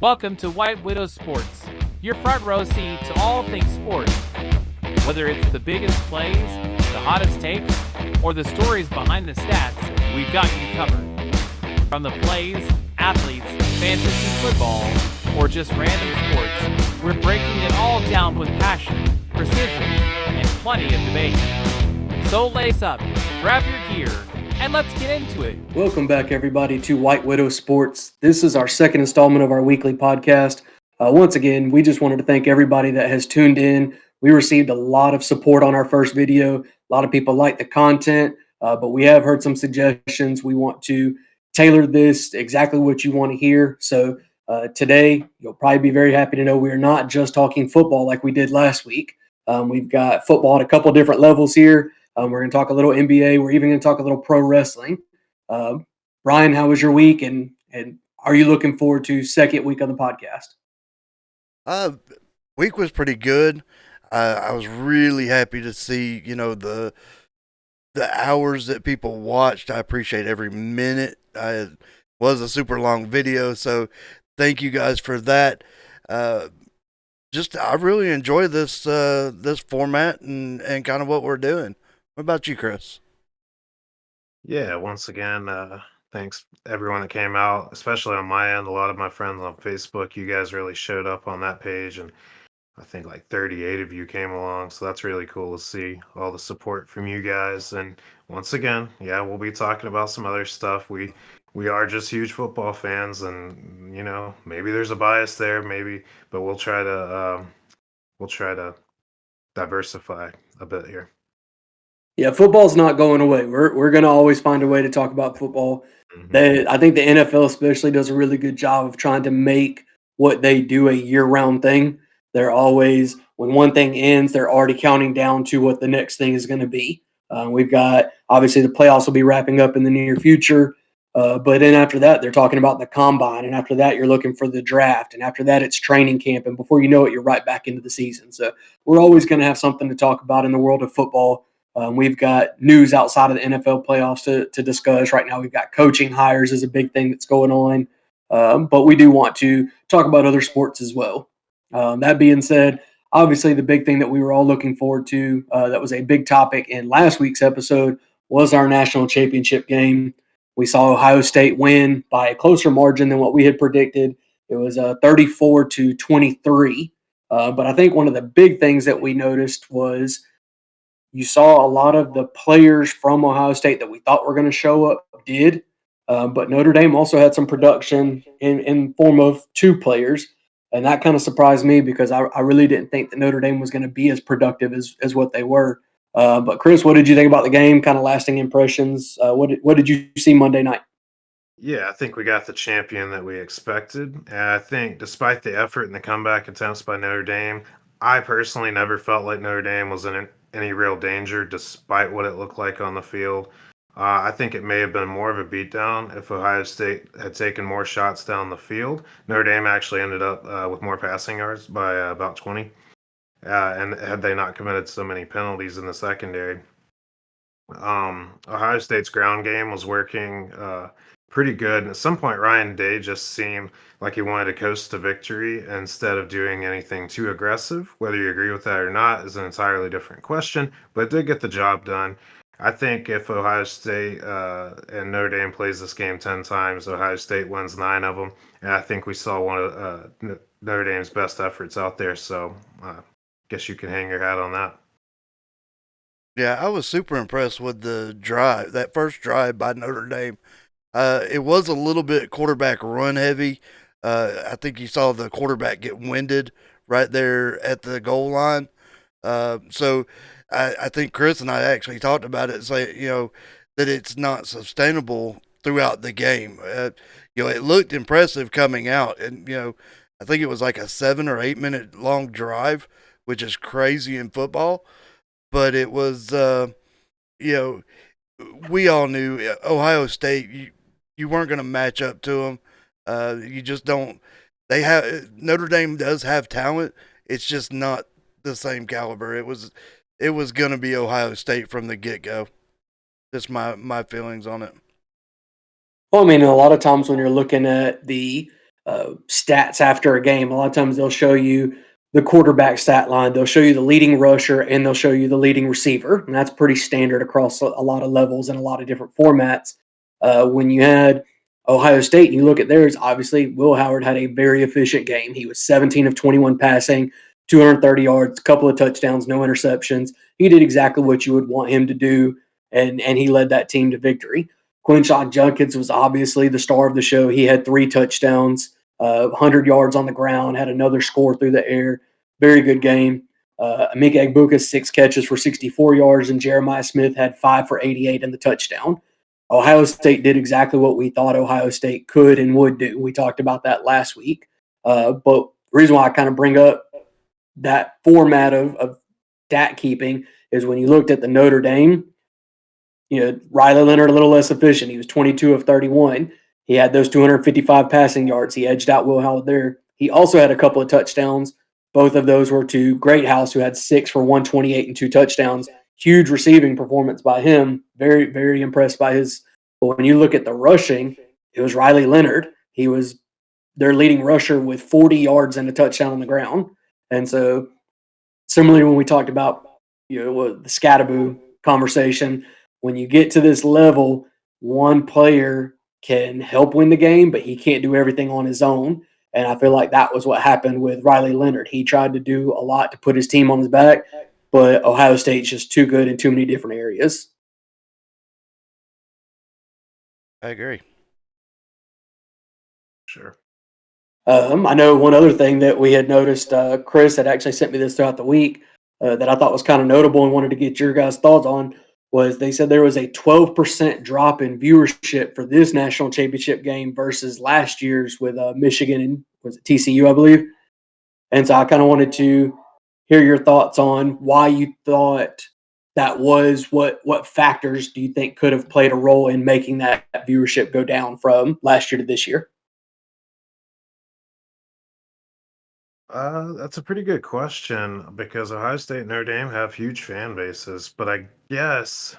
Welcome to White Widow Sports, your front row seat to all things sports. Whether it's the biggest plays, the hottest takes, or the stories behind the stats, we've got you covered. From the plays, athletes, fantasy football, or just random sports, we're breaking it all down with passion, precision, and plenty of debate. So lace up, grab your gear, and let's get into it. Welcome back, everybody, to White Widow Sports. This is our second installment of our weekly podcast. Once again, we just wanted to thank everybody that has tuned in. We received a lot of support on our first video. A lot of people like the content, but we have heard some suggestions. We want to tailor this to exactly what you want to hear. So today, you'll probably be very happy to know we are not just talking football like we did last week. We've got football at a couple different levels here. We're going to talk a little NBA. We're even going to talk a little pro wrestling. Brian, how was your week? And are you looking forward to second week of the podcast? Week was pretty good. I was really happy to see, the hours that people watched. I appreciate every minute. It was a super long video, so thank you guys for that. I really enjoy this format and kind of what we're doing. What about you, Chris? Yeah, once again, thanks everyone that came out, especially on my end. A lot of my friends on Facebook, you guys really showed up on that page, and I think like 38 of you came along, so that's really cool to see all the support from you guys. And once again, yeah, we'll be talking about some other stuff. We are just huge football fans, and maybe there's a bias there, maybe, but we'll try to diversify a bit here. Yeah, football's not going away. We're going to always find a way to talk about football. I think the NFL especially does a really good job of trying to make what they do a year-round thing. They're always, when one thing ends, they're already counting down to what the next thing is going to be. We've got, obviously, the playoffs will be wrapping up in the near future. But then after that, they're talking about the combine. And after that, you're looking for the draft. And after that, it's training camp. And before you know it, you're right back into the season. So we're always going to have something to talk about in the world of football. We've got news outside of the NFL playoffs to discuss. Right now, we've got coaching hires is a big thing that's going on. But we do want to talk about other sports as well. That being said, obviously the big thing that we were all looking forward to, that was a big topic in last week's episode, was our national championship game. We saw Ohio State win by a closer margin than what we had predicted. It was 34-23. But I think one of the big things that we noticed was you saw a lot of the players from Ohio State that we thought were going to show up did, but Notre Dame also had some production in form of two players, and that kind of surprised me because I really didn't think that Notre Dame was going to be as productive as what they were. But Chris, what did you think about the game? Kind of lasting impressions. What did you see Monday night? Yeah, I think we got the champion that we expected. And I think despite the effort and the comeback attempts by Notre Dame, I personally never felt like Notre Dame was in any real danger despite what it looked like on the field. I think it may have been more of a beatdown if Ohio State had taken more shots down the field. Notre Dame actually ended up with more passing yards by about 20. And had they not committed so many penalties in the secondary. Ohio State's ground game was working pretty good. And at some point, Ryan Day just seemed like he wanted to coast to victory instead of doing anything too aggressive. Whether you agree with that or not is an entirely different question, but it did get the job done. I think if Ohio State and Notre Dame plays this game 10 times, Ohio State wins 9 of them. And I think we saw one of Notre Dame's best efforts out there. So guess you can hang your hat on that. Yeah, I was super impressed with the drive, that first drive by Notre Dame. It was a little bit quarterback run heavy. I think you saw the quarterback get winded right there at the goal line. So I think Chris and I actually talked about it, say, that it's not sustainable throughout the game. It looked impressive coming out, and I think it was like a 7 or 8 minute long drive, which is crazy in football. But it was, we all knew Ohio State. You weren't going to match up to them. You just don't. Notre Dame does have talent. It's just not the same caliber. It was going to be Ohio State from the get go. Just my feelings on it. Well, I mean, a lot of times when you're looking at the stats after a game. A lot of times they'll show you the quarterback stat line, they'll show you the leading rusher, and they'll show you the leading receiver. And that's pretty standard across a lot of levels and a lot of different formats. When you had Ohio State and you look at theirs, obviously Will Howard had a very efficient game. He was 17 of 21 passing, 230 yards, a couple of touchdowns, no interceptions. He did exactly what you would want him to do, and he led that team to victory. Quinshon Judkins was obviously the star of the show. He had 3 touchdowns, 100 yards on the ground, had another score through the air. Very good game. Emeka Egbuka, 6 catches for 64 yards, and Jeremiah Smith had 5 for 88 in the touchdown. Ohio State did exactly what we thought Ohio State could and would do. We talked about that last week. But the reason why I kind of bring up that format of stat keeping is when you looked at the Notre Dame, Riley Leonard a little less efficient. He was 22 of 31. He had those 255 passing yards. He edged out Will Howard there. He also had a couple of touchdowns. Both of those were to Greathouse, who had 6 for 128 and 2 touchdowns. Huge receiving performance by him. Very, very impressed by his. But when you look at the rushing, it was Riley Leonard. He was their leading rusher with 40 yards and a touchdown on the ground. And so, similarly, when we talked about the Scattaboo conversation, when you get to this level, one player can help win the game, but he can't do everything on his own. And I feel like that was what happened with Riley Leonard. He tried to do a lot to put his team on his back, but Ohio State's just too good in too many different areas. I agree. Sure. I know one other thing that we had noticed, Chris had actually sent me this throughout the week that I thought was kind of notable and wanted to get your guys' thoughts on, was they said there was a 12% drop in viewership for this national championship game versus last year's with Michigan and was it TCU, I believe. And so I kind of wanted to hear your thoughts on why you thought that was. What factors do you think could have played a role in making that viewership go down from last year to this year? That's a pretty good question because Ohio State and Notre Dame have huge fan bases, but I guess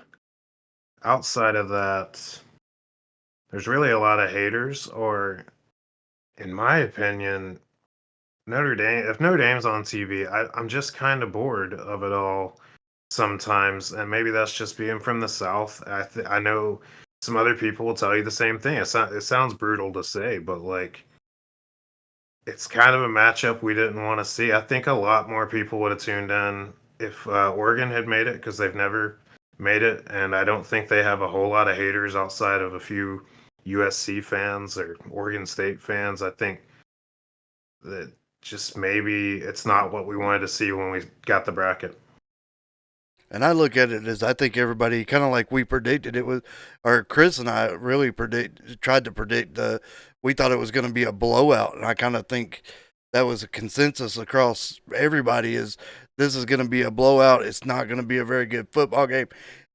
outside of that, there's really a lot of haters, or in my opinion, Notre Dame, if Notre Dame's on TV, I'm just kind of bored of it all sometimes, and maybe that's just being from the South. I know some other people will tell you the same thing. It sounds brutal to say, but like it's kind of a matchup we didn't want to see. I think a lot more people would have tuned in if Oregon had made it because they've never made it, and I don't think they have a whole lot of haters outside of a few USC fans or Oregon State fans. I think that just maybe it's not what we wanted to see when we got the bracket. And I look at it as I think everybody kind of like we predicted it was, or Chris and I really tried to predict we thought it was going to be a blowout. And I kind of think that was a consensus across everybody is this is going to be a blowout. It's not going to be a very good football game.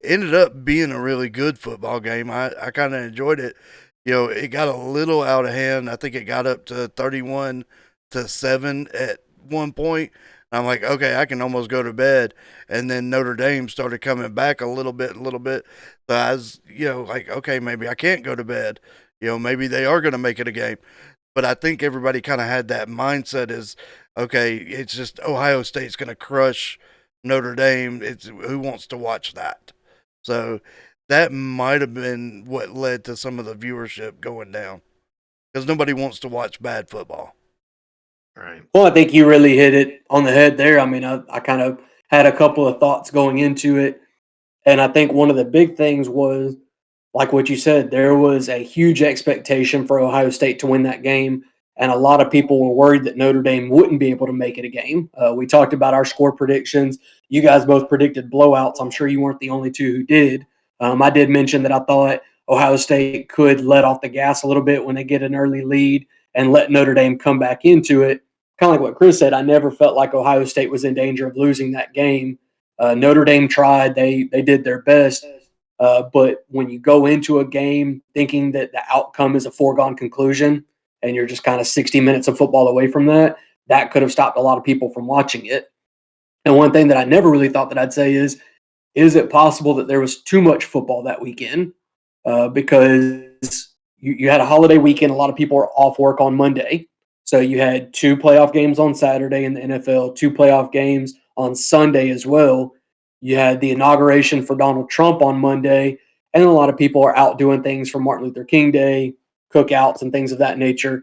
It ended up being a really good football game. I kind of enjoyed it. It got a little out of hand. I think it got up to 31-7 at one point. I'm like, okay, I can almost go to bed. And then Notre Dame started coming back a little bit. So I was, like, okay, maybe I can't go to bed. Maybe they are going to make it a game. But I think everybody kind of had that mindset is, okay, it's just Ohio State's going to crush Notre Dame. It's who wants to watch that? So that might have been what led to some of the viewership going down because nobody wants to watch bad football. Right. Well, I think you really hit it on the head there. I mean, I kind of had a couple of thoughts going into it. And I think one of the big things was, like what you said, there was a huge expectation for Ohio State to win that game. And a lot of people were worried that Notre Dame wouldn't be able to make it a game. We talked about our score predictions. You guys both predicted blowouts. I'm sure you weren't the only two who did. I did mention that I thought Ohio State could let off the gas a little bit when they get an early lead and let Notre Dame come back into it. Kind of like what Chris said, I never felt like Ohio State was in danger of losing that game. Notre Dame tried. They did their best. But when you go into a game thinking that the outcome is a foregone conclusion and you're just kind of 60 minutes of football away from that, that could have stopped a lot of people from watching it. And one thing that I never really thought that I'd say is it possible that there was too much football that weekend? Because you had a holiday weekend. A lot of people are off work on Monday. So you had 2 playoff games on Saturday in the NFL, 2 playoff games on Sunday as well. You had the inauguration for Donald Trump on Monday, and a lot of people are out doing things for Martin Luther King Day, cookouts, and things of that nature.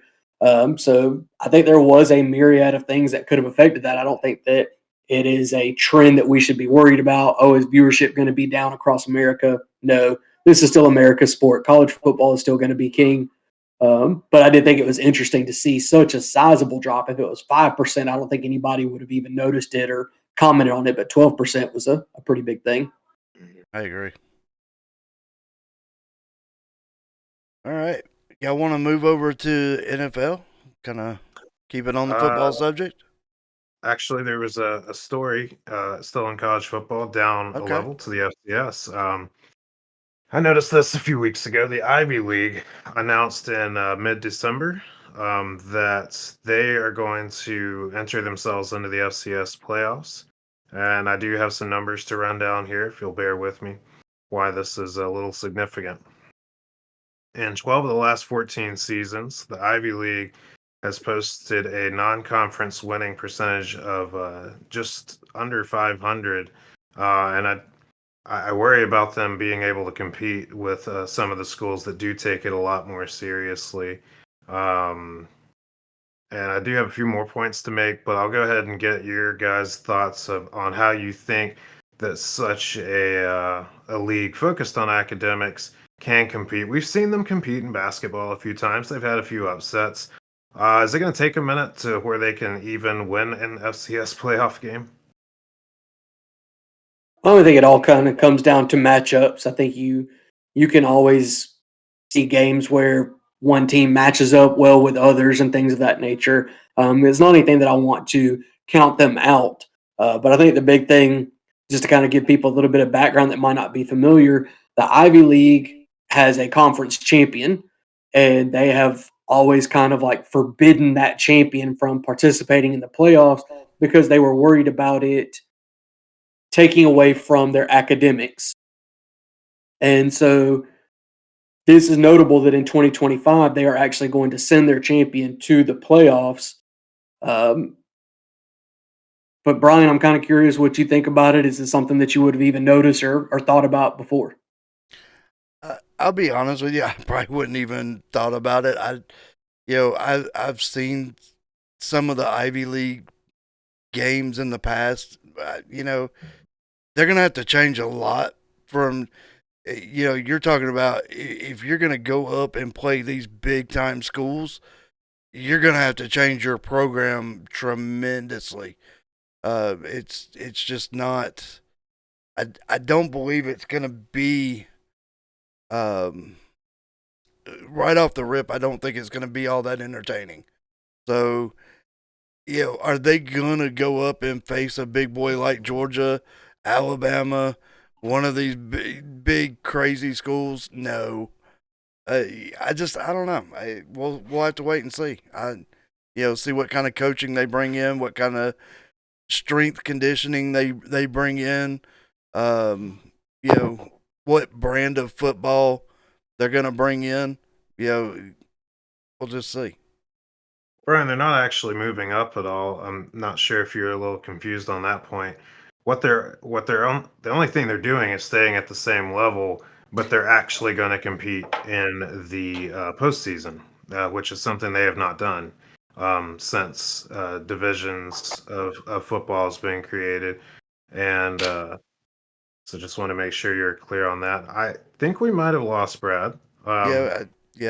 So I think there was a myriad of things that could have affected that. I don't think that it is a trend that we should be worried about. Oh, is viewership going to be down across America? No, this is still America's sport. College football is still going to be king. But I did think it was interesting to see such a sizable drop. If it was 5%, I don't think anybody would have even noticed it or commented on it, but 12% was a pretty big thing. I agree. All right. Y'all want to move over to NFL? Kind of keep it on the football subject? Actually, there was a story still in college football down a Okay. level to the FCS. I noticed this a few weeks ago. The Ivy League announced in mid-December that they are going to enter themselves into the FCS playoffs. And I do have some numbers to run down here, if you'll bear with me, why this is a little significant. In 12 of the last 14 seasons, the Ivy League has posted a non-conference winning percentage of just under 500, and I worry about them being able to compete with some of the schools that do take it a lot more seriously. Um, and I do have a few more points to make, but I'll go ahead and get your guys' thoughts on how you think that such a league focused on academics can compete. We've seen them compete in basketball a few times. They've had a few upsets. Is it going to take a minute to where they can even win an FCS playoff game? I think it all kind of comes down to matchups. I think you can always see games where one team matches up well with others and things of that nature. It's not anything that I want to count them out, but I think the big thing, just to kind of give people a little bit of background that might not be familiar, the Ivy League has a conference champion, and they have always kind of like forbidden that champion from participating in the playoffs because they were worried about it taking away from their academics. And so this is notable that in 2025, they are actually going to send their champion to the playoffs. Um, but Brian, I'm kind of curious what you think about it. Is this something that you would have even noticed or thought about before? I'll be honest with you. I probably wouldn't even thought about it. I've seen some of the Ivy League games in the past. They're gonna have to change a lot from. You're talking about if you're gonna go up and play these big time schools, you're gonna have to change your program tremendously. It's just not. I don't believe it's gonna be. Um, right off the rip, I don't think it's gonna be all that entertaining. So, are they gonna go up and face a big boy like Georgia, Alabama, one of these big crazy schools? No. I don't know. We'll have to wait and see. See what kind of coaching they bring in, what kind of strength conditioning they bring in. What brand of football they're gonna bring in. We'll just see. Brian, they're not actually moving up at all. I'm not sure if you're a little confused on that point. The only thing they're doing is staying at the same level, but they're actually going to compete in the postseason, which is something they have not done since divisions of football has been created. And so just want to make sure you're clear on that. I think we might have lost Brad. I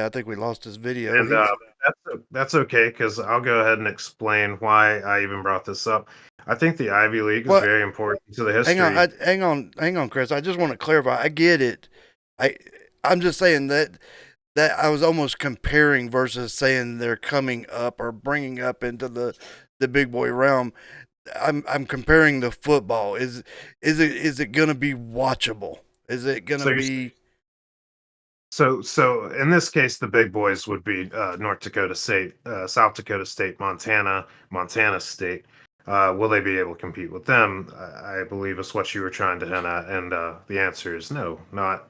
think we lost his video. And that's okay because I'll go ahead and explain why I even brought this up. I think the Ivy League is very important to the history. Hang on, Chris. I just want to clarify. I get it. I'm just saying that I was almost comparing versus saying they're coming up or bringing up into the big boy realm. I'm comparing the football. Is it going to be watchable? Is it going to be? So in this case, the big boys would be North Dakota State, South Dakota State, Montana State. Will they be able to compete with them? I believe is what you were trying to hint at, and the answer is no, not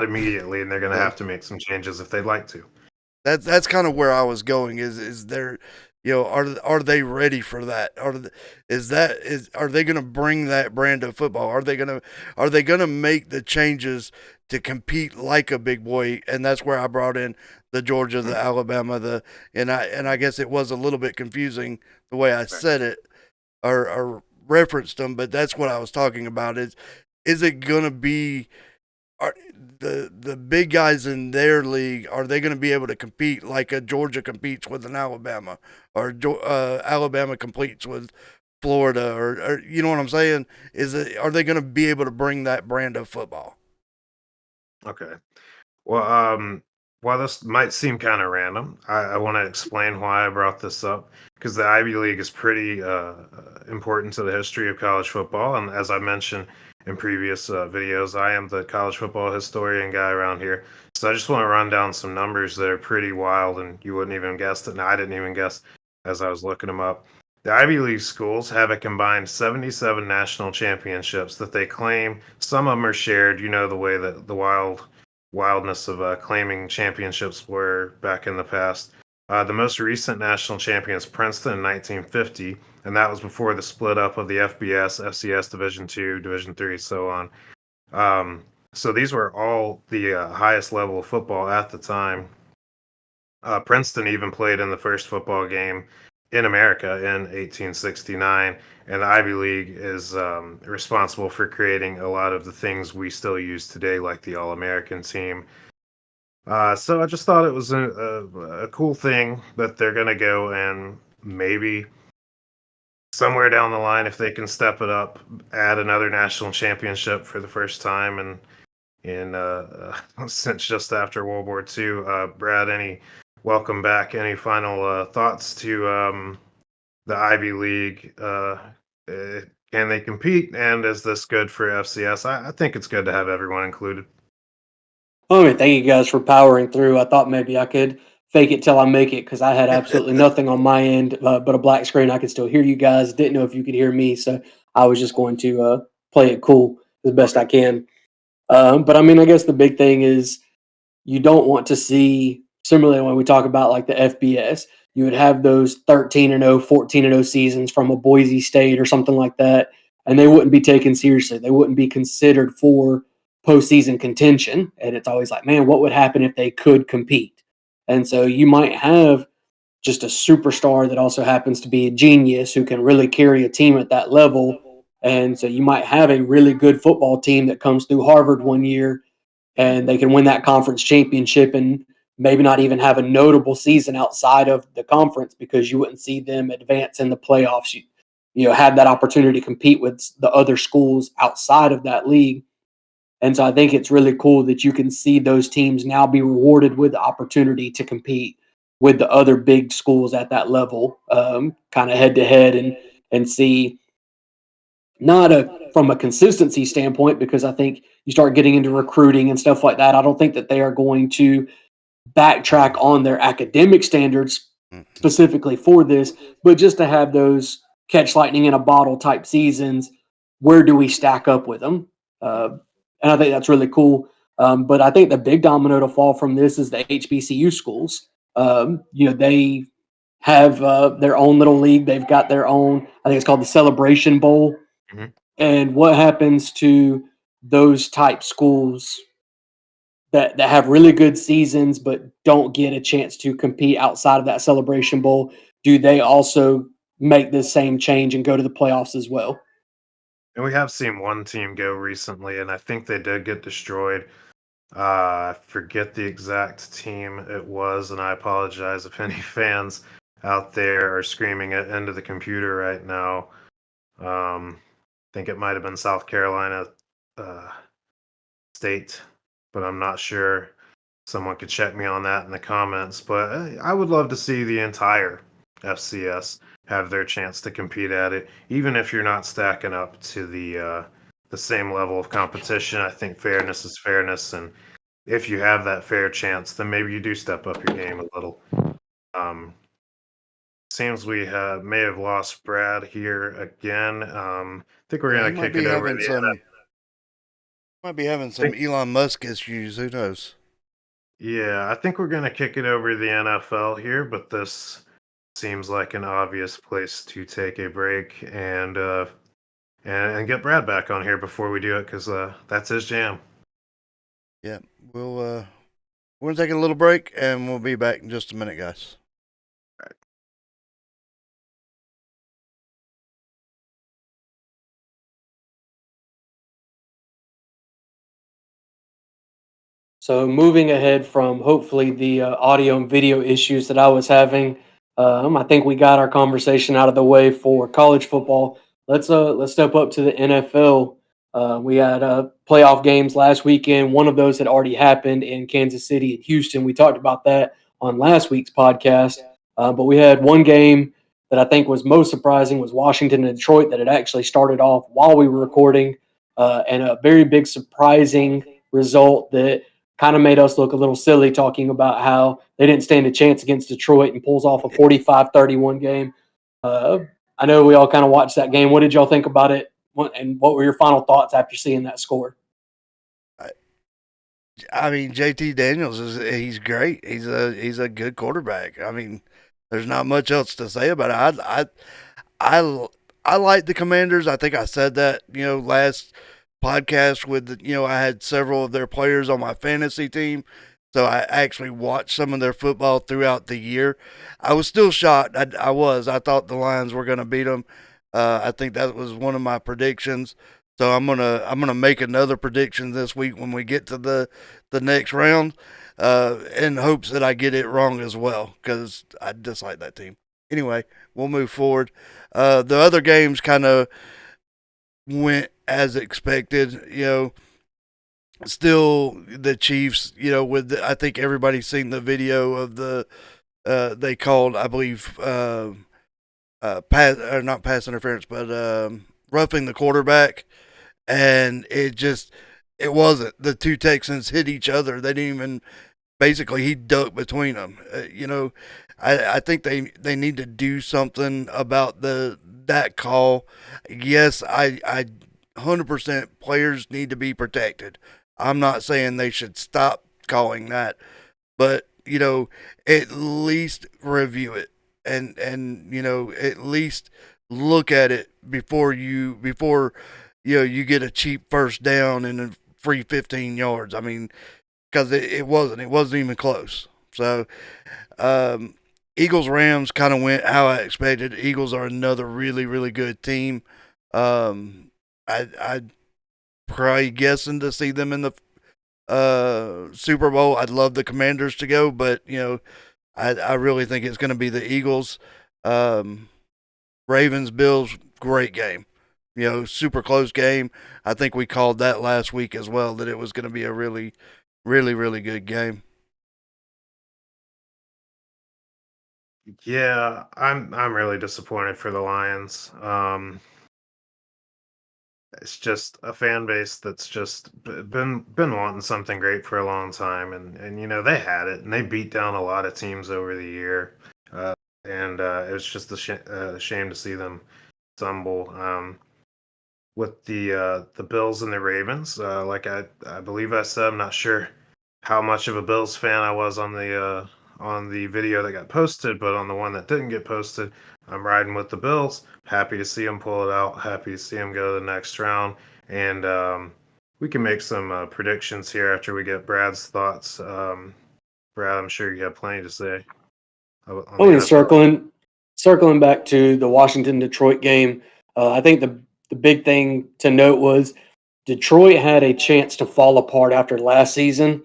immediately, and they're going to have to make some changes if they'd like to. That's kind of where I was going. Is there, are they ready for that? Are they going to bring that brand of football? Are they gonna make the changes to compete like a big boy? And that's where I brought in the Georgia, the Alabama, and I guess it was a little bit confusing the way I said it or referenced them, but that's what I was talking about. Is it going to be, are the big guys in their league, are they going to be able to compete like a Georgia competes with an Alabama, or Alabama competes with Florida, or you know what I'm saying? Are they going to be able to bring that brand of football? Okay. Well, while this might seem kind of random, I want to explain why I brought this up because the Ivy League is pretty important to the history of college football. And as I mentioned in previous videos, I am the college football historian guy around here. So I just want to run down some numbers that are pretty wild, and you wouldn't even guess it. And I didn't even guess as I was looking them up. The Ivy League schools have a combined 77 national championships that they claim. Some of them are shared, the way that the wildness of claiming championships were back in the past. The most recent national champion is Princeton in 1950, and that was before the split up of the FBS, FCS Division Two, Division Three, so on. So these were all the highest level of football at the time. Princeton even played in the first football game in America in 1869, and the Ivy League is responsible for creating a lot of the things we still use today, like the All American team. So I just thought it was a cool thing that they're going to go and maybe somewhere down the line, if they can step it up, add another national championship for the first time and since just after World War II. Brad, any welcome back? Any final thoughts to the Ivy League? Uh, can they compete? And is this good for FCS? I think it's good to have everyone included. Well, I mean, thank you guys for powering through. I thought maybe I could fake it till I make it because I had absolutely nothing on my end but a black screen. I could still hear you guys. Didn't know if you could hear me, so I was just going to play it cool as best I can. But I mean, I guess the big thing is you don't want to see, similarly when we talk about like the FBS, you would have those 13-0, 14-0 seasons from a Boise State or something like that, and they wouldn't be taken seriously. They wouldn't be considered for postseason contention. And it's always like, man, what would happen if they could compete? And so you might have just a superstar that also happens to be a genius who can really carry a team at that level. And so you might have a really good football team that comes through Harvard one year and they can win that conference championship and maybe not even have a notable season outside of the conference because you wouldn't see them advance in the playoffs. You have that opportunity to compete with the other schools outside of that league. And so I think it's really cool that you can see those teams now be rewarded with the opportunity to compete with the other big schools at that level, kind of head to head, and see not from a consistency standpoint, because I think you start getting into recruiting and stuff like that. I don't think that they are going to backtrack on their academic standards specifically for this, but just to have those catch lightning in a bottle type seasons, where do we stack up with them? And I think that's really cool. But I think the big domino to fall from this is the HBCU schools. They have their own little league. They've got their own, I think it's called the Celebration Bowl. Mhm. And what happens to those type schools that have really good seasons but don't get a chance to compete outside of that Celebration Bowl? Do they also make the same change and go to the playoffs as well? And we have seen one team go recently, and I think they did get destroyed. I forget the exact team it was, and I apologize if any fans out there are screaming it into the computer right now. I think it might have been South Carolina uh, State, but I'm not sure. Someone could check me on that in the comments. But I would love to see the entire FCS have their chance to compete at it, even if you're not stacking up to the same level of competition. I think fairness is fairness, and if you have that fair chance, then maybe you do step up your game a little. Um, Seems we may have lost Brad here again. I think we're Yeah, he gonna kick it over to the might be having some Elon Musk issues. Who knows? Yeah, I think we're gonna kick it over to the NFL here, but this seems like an obvious place to take a break and get Brad back on here before we do it because that's his jam. Yeah, we're gonna take a little break, and we'll be back in just a minute, guys. So moving ahead from hopefully the audio and video issues that I was having, I think we got our conversation out of the way for college football. Let's step up to the NFL. We had playoff games last weekend. One of those had already happened in Kansas City and Houston. We talked about that on last week's podcast. But we had one game that I think was most surprising was Washington and Detroit that had actually started off while we were recording, and a very big surprising result that kind of made us look a little silly talking about how they didn't stand a chance against Detroit and pulls off a 45-31 game. Uh, I know we all kind of watched that game. What did y'all think about it? And what were your final thoughts after seeing that score? I mean, JT Daniels he's great. He's a good quarterback. I mean, there's not much else to say about it. I like the Commanders. I think I said that last podcast I had several of their players on my fantasy team, so I actually watched some of their football throughout the year. I was still shocked. I thought the Lions were going to beat them. I think that was one of my predictions. So I'm gonna make another prediction this week when we get to the next round, in hopes that I get it wrong as well because I dislike that team. Anyway, we'll move forward. The other games kind of went as expected. Still the Chiefs. I think everybody's seen the video of they called, I believe, pass or not pass interference, but roughing the quarterback, and it wasn't. The two Texans hit each other. They didn't even basically he ducked between them. I think they need to do something about that call. Yes, I 100% players need to be protected. I'm not saying they should stop calling that, but at least review it and at least look at it before you get a cheap first down and a free 15 yards. I mean, because it wasn't even close. So Eagles Rams kind of went how I expected. Eagles are another really really good team. I probably guessing to see them in the Super Bowl. I'd love the Commanders to go, but I really think it's going to be the Eagles. Ravens Bills, great game. Super close game. I think we called that last week as well, that it was going to be a really, really, really good game. Yeah, I'm really disappointed for the Lions. It's just a fan base that's just been wanting something great for a long time, and they had it, and they beat down a lot of teams over the year, and it was just a shame to see them stumble. With the Bills and the Ravens. Like I believe I said, I'm not sure how much of a Bills fan I was on the video that got posted, but on the one that didn't get posted, I'm riding with the Bills. Happy to see them pull it out. Happy to see them go to the next round, and we can make some predictions here after we get Brad's thoughts. Brad, I'm sure you have plenty to say. Only circling back to the Washington Detroit game. I think the big thing to note was Detroit had a chance to fall apart after last season,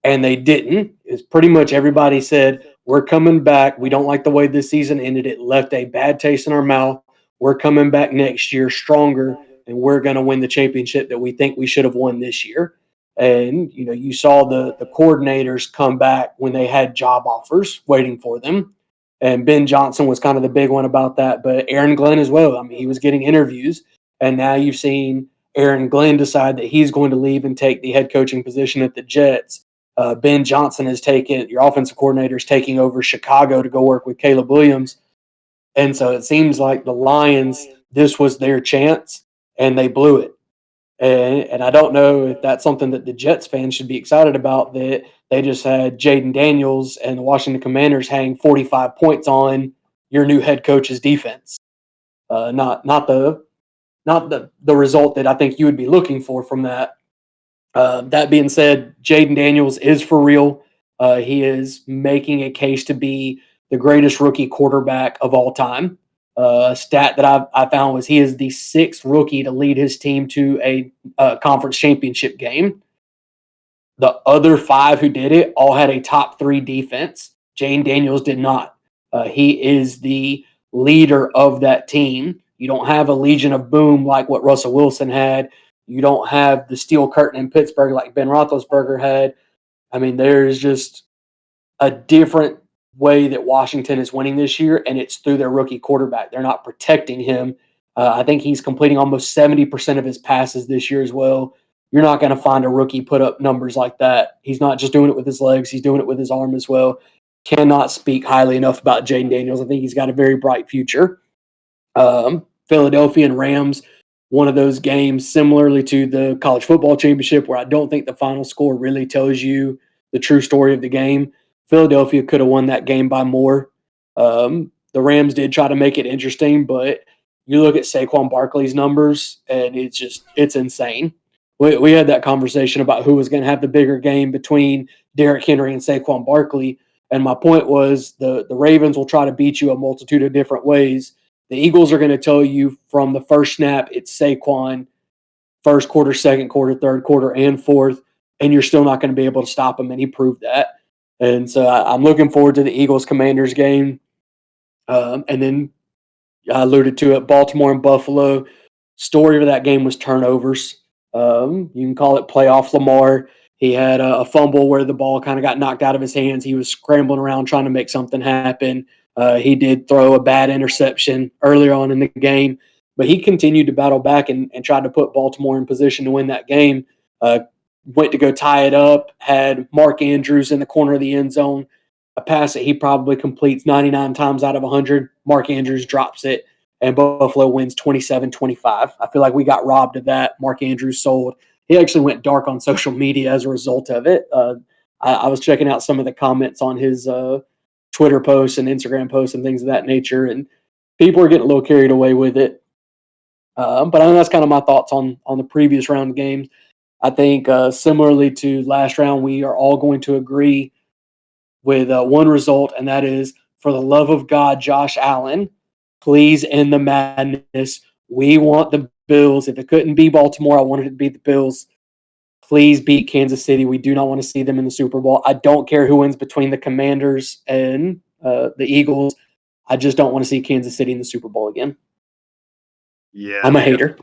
and they didn't. It's pretty much everybody said, "We're coming back. We don't like the way this season ended. It left a bad taste in our mouth. We're coming back next year stronger, and we're going to win the championship that we think we should have won this year." And you saw the coordinators come back when they had job offers waiting for them. And Ben Johnson was kind of the big one about that, but Aaron Glenn as well. I mean, he was getting interviews, and now you've seen Aaron Glenn decide that he's going to leave and take the head coaching position at the Jets. Ben Johnson has taken your offensive coordinator is taking over Chicago to go work with Caleb Williams, and so it seems like the Lions, this was their chance, and they blew it. And I don't know if that's something that the Jets fans should be excited about, that They just had Jaden Daniels and the Washington Commanders hang 45 points on your new head coach's defense. Not the result that I think you would be looking for from that. That being said, Jaden Daniels is for real. He is making a case to be the greatest rookie quarterback of all time. A stat that I found was he is the sixth rookie to lead his team to a conference championship game. The other five who did it all had a top three defense. Jaden Daniels did not. He is the leader of that team. You don't have a Legion of Boom like what Russell Wilson had. You don't have the steel curtain in Pittsburgh like Ben Roethlisberger had. I mean, there's just a different way that Washington is winning this year, and it's through their rookie quarterback. They're not protecting him. I think he's completing almost 70% of his passes this year as well. You're not going to find a rookie put up numbers like that. He's not just doing it with his legs, he's doing it with his arm as well. Cannot speak highly enough about Jaden Daniels. I think he's got a very bright future. Philadelphia and Rams, one of those games similarly to the college football championship where I don't think the final score really tells you the true story of the game. Philadelphia could have won that game by more. The Rams did try to make it interesting, but you look at Saquon Barkley's numbers, and it's insane. We had that conversation about who was going to have the bigger game between Derrick Henry and Saquon Barkley, and my point was the Ravens will try to beat you a multitude of different ways. The Eagles are going to tell you from the first snap it's Saquon, first quarter, second quarter, third quarter, and fourth, and you're still not going to be able to stop him, and he proved that. And so I'm looking forward to the Eagles-Commanders game. And then I alluded to it, Baltimore and Buffalo. Story of that game was turnovers. You can call it playoff Lamar. He had a fumble where the ball kind of got knocked out of his hands. He was scrambling around trying to make something happen. He did throw a bad interception earlier on in the game, but he continued to battle back and tried to put Baltimore in position to win that game. Went to go tie it up, had Mark Andrews in the corner of the end zone, a pass that he probably completes 99 times out of 100. Mark Andrews drops it, and Buffalo wins 27-25. I feel like we got robbed of that. Mark Andrews sold. He actually went dark on social media as a result of it. I was checking out some of the comments on his Twitter posts and Instagram posts and things of that nature, and people are getting a little carried away with it. But I know that's kind of my thoughts on the previous round of games. I think similarly to last round, we are all going to agree with one result, and that is, for the love of God, Josh Allen, please end the madness. We want the Bills. If it couldn't be Baltimore, I wanted it to be the Bills. Please beat Kansas City. We do not want to see them in the Super Bowl. I don't care who wins between the Commanders and the Eagles. I just don't want to see Kansas City in the Super Bowl again. Yeah, I'm a hater.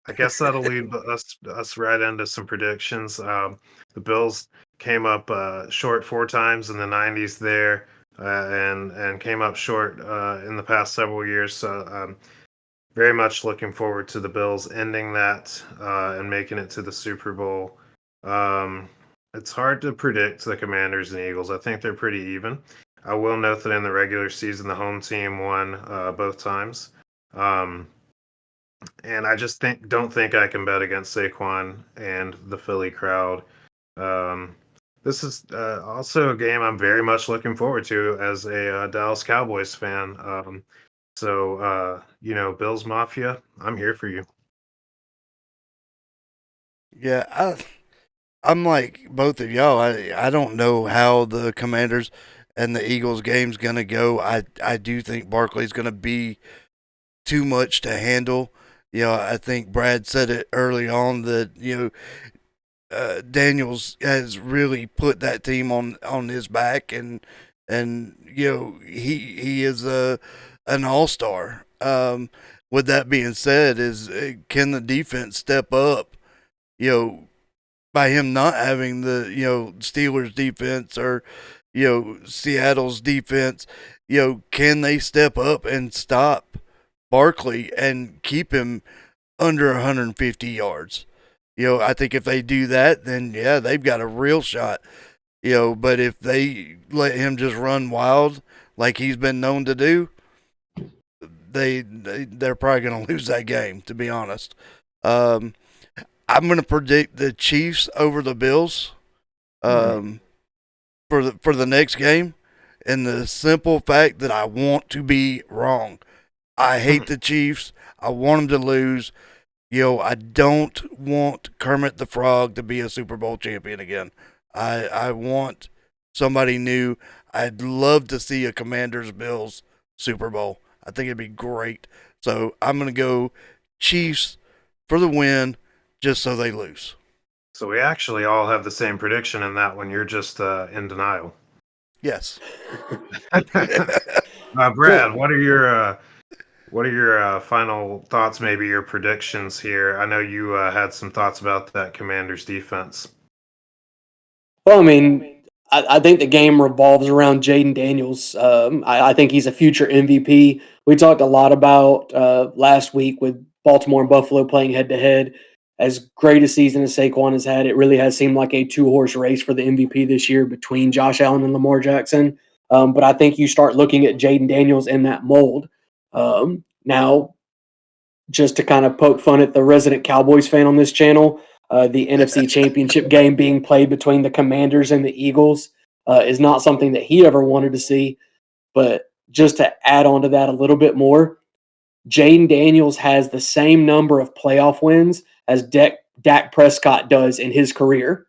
I guess that'll lead us right into some predictions. The Bills came up short 4 times in the 90s there, and came up short in the past several years. So very much looking forward to the Bills ending that and making it to the Super Bowl. It's hard to predict the Commanders and Eagles. I think they're pretty even. I will note that in the regular season, the home team won both times. And I just don't think I can bet against Saquon and the Philly crowd. This is also a game I'm very much looking forward to as a Dallas Cowboys fan. Bills Mafia, I'm here for you. Yeah, I'm like both of y'all. I don't know how the Commanders and the Eagles game's gonna go. I do think Barkley's gonna be too much to handle. I think Brad said it early on that Daniels has really put that team on his back, and he is an all-star. With that being said, can the defense step up? By him not having the Steelers defense or Seattle's defense, can they step up and stop Barkley and keep him under 150 yards? I think if they do that, then yeah, they've got a real shot. But if they let him just run wild like he's been known to do, they're probably going to lose that game, to be honest. I'm going to predict the Chiefs over the Bills. for the next game, and the simple fact that I want to be wrong. I hate the Chiefs. I want them to lose. I don't want Kermit the Frog to be a Super Bowl champion again. I want somebody new. I'd love to see a Commanders Bills Super Bowl. I think it'd be great. So I'm going to go Chiefs for the win just so they lose. So we actually all have the same prediction in that one. You're just in denial. Yes. Brad, what are your final thoughts? Maybe your predictions here. I know you had some thoughts about that Commanders defense. Well, I mean, I think the game revolves around Jaden Daniels. I think he's a future MVP. We talked a lot about last week with Baltimore and Buffalo playing head to head. As great a season as Saquon has had, it really has seemed like a two-horse race for the MVP this year between Josh Allen and Lamar Jackson. But I think you start looking at Jaden Daniels in that mold. Now, just to kind of poke fun at the resident Cowboys fan on this channel, the NFC Championship game being played between the Commanders and the Eagles is not something that he ever wanted to see. But just to add on to that a little bit more, Jaden Daniels has the same number of playoff wins as Dak Prescott does in his career.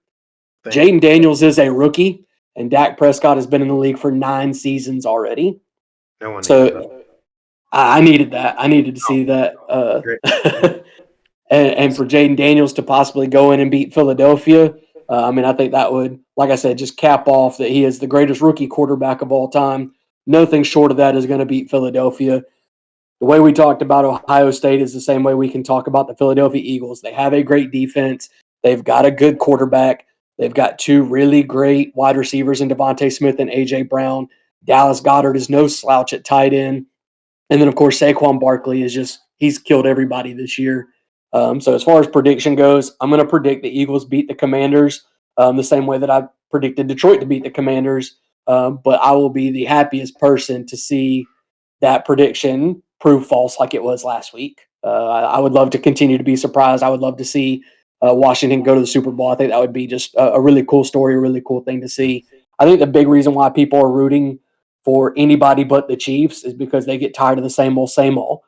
Jaden Daniels is a rookie, and Dak Prescott has been in the league for 9 seasons already. No one So I needed that. I needed to see that. And for Jaden Daniels to possibly go in and beat Philadelphia, I think that would, like I said, just cap off that he is the greatest rookie quarterback of all time. Nothing short of that is going to beat Philadelphia. The way we talked about Ohio State is the same way we can talk about the Philadelphia Eagles. They have a great defense. They've got a good quarterback. They've got 2 really great wide receivers in Devontae Smith and A.J. Brown. Dallas Goedert is no slouch at tight end. And then, of course, Saquon Barkley he's killed everybody this year. So as far as prediction goes, I'm going to predict the Eagles beat the Commanders the same way that I predicted Detroit to beat the Commanders. But I will be the happiest person to see that prediction prove false like it was last week. I would love to continue to be surprised. I would love to see Washington go to the Super Bowl. I think that would be just a really cool story, a really cool thing to see. I think the big reason why people are rooting for anybody but the Chiefs is because they get tired of the same old, same old.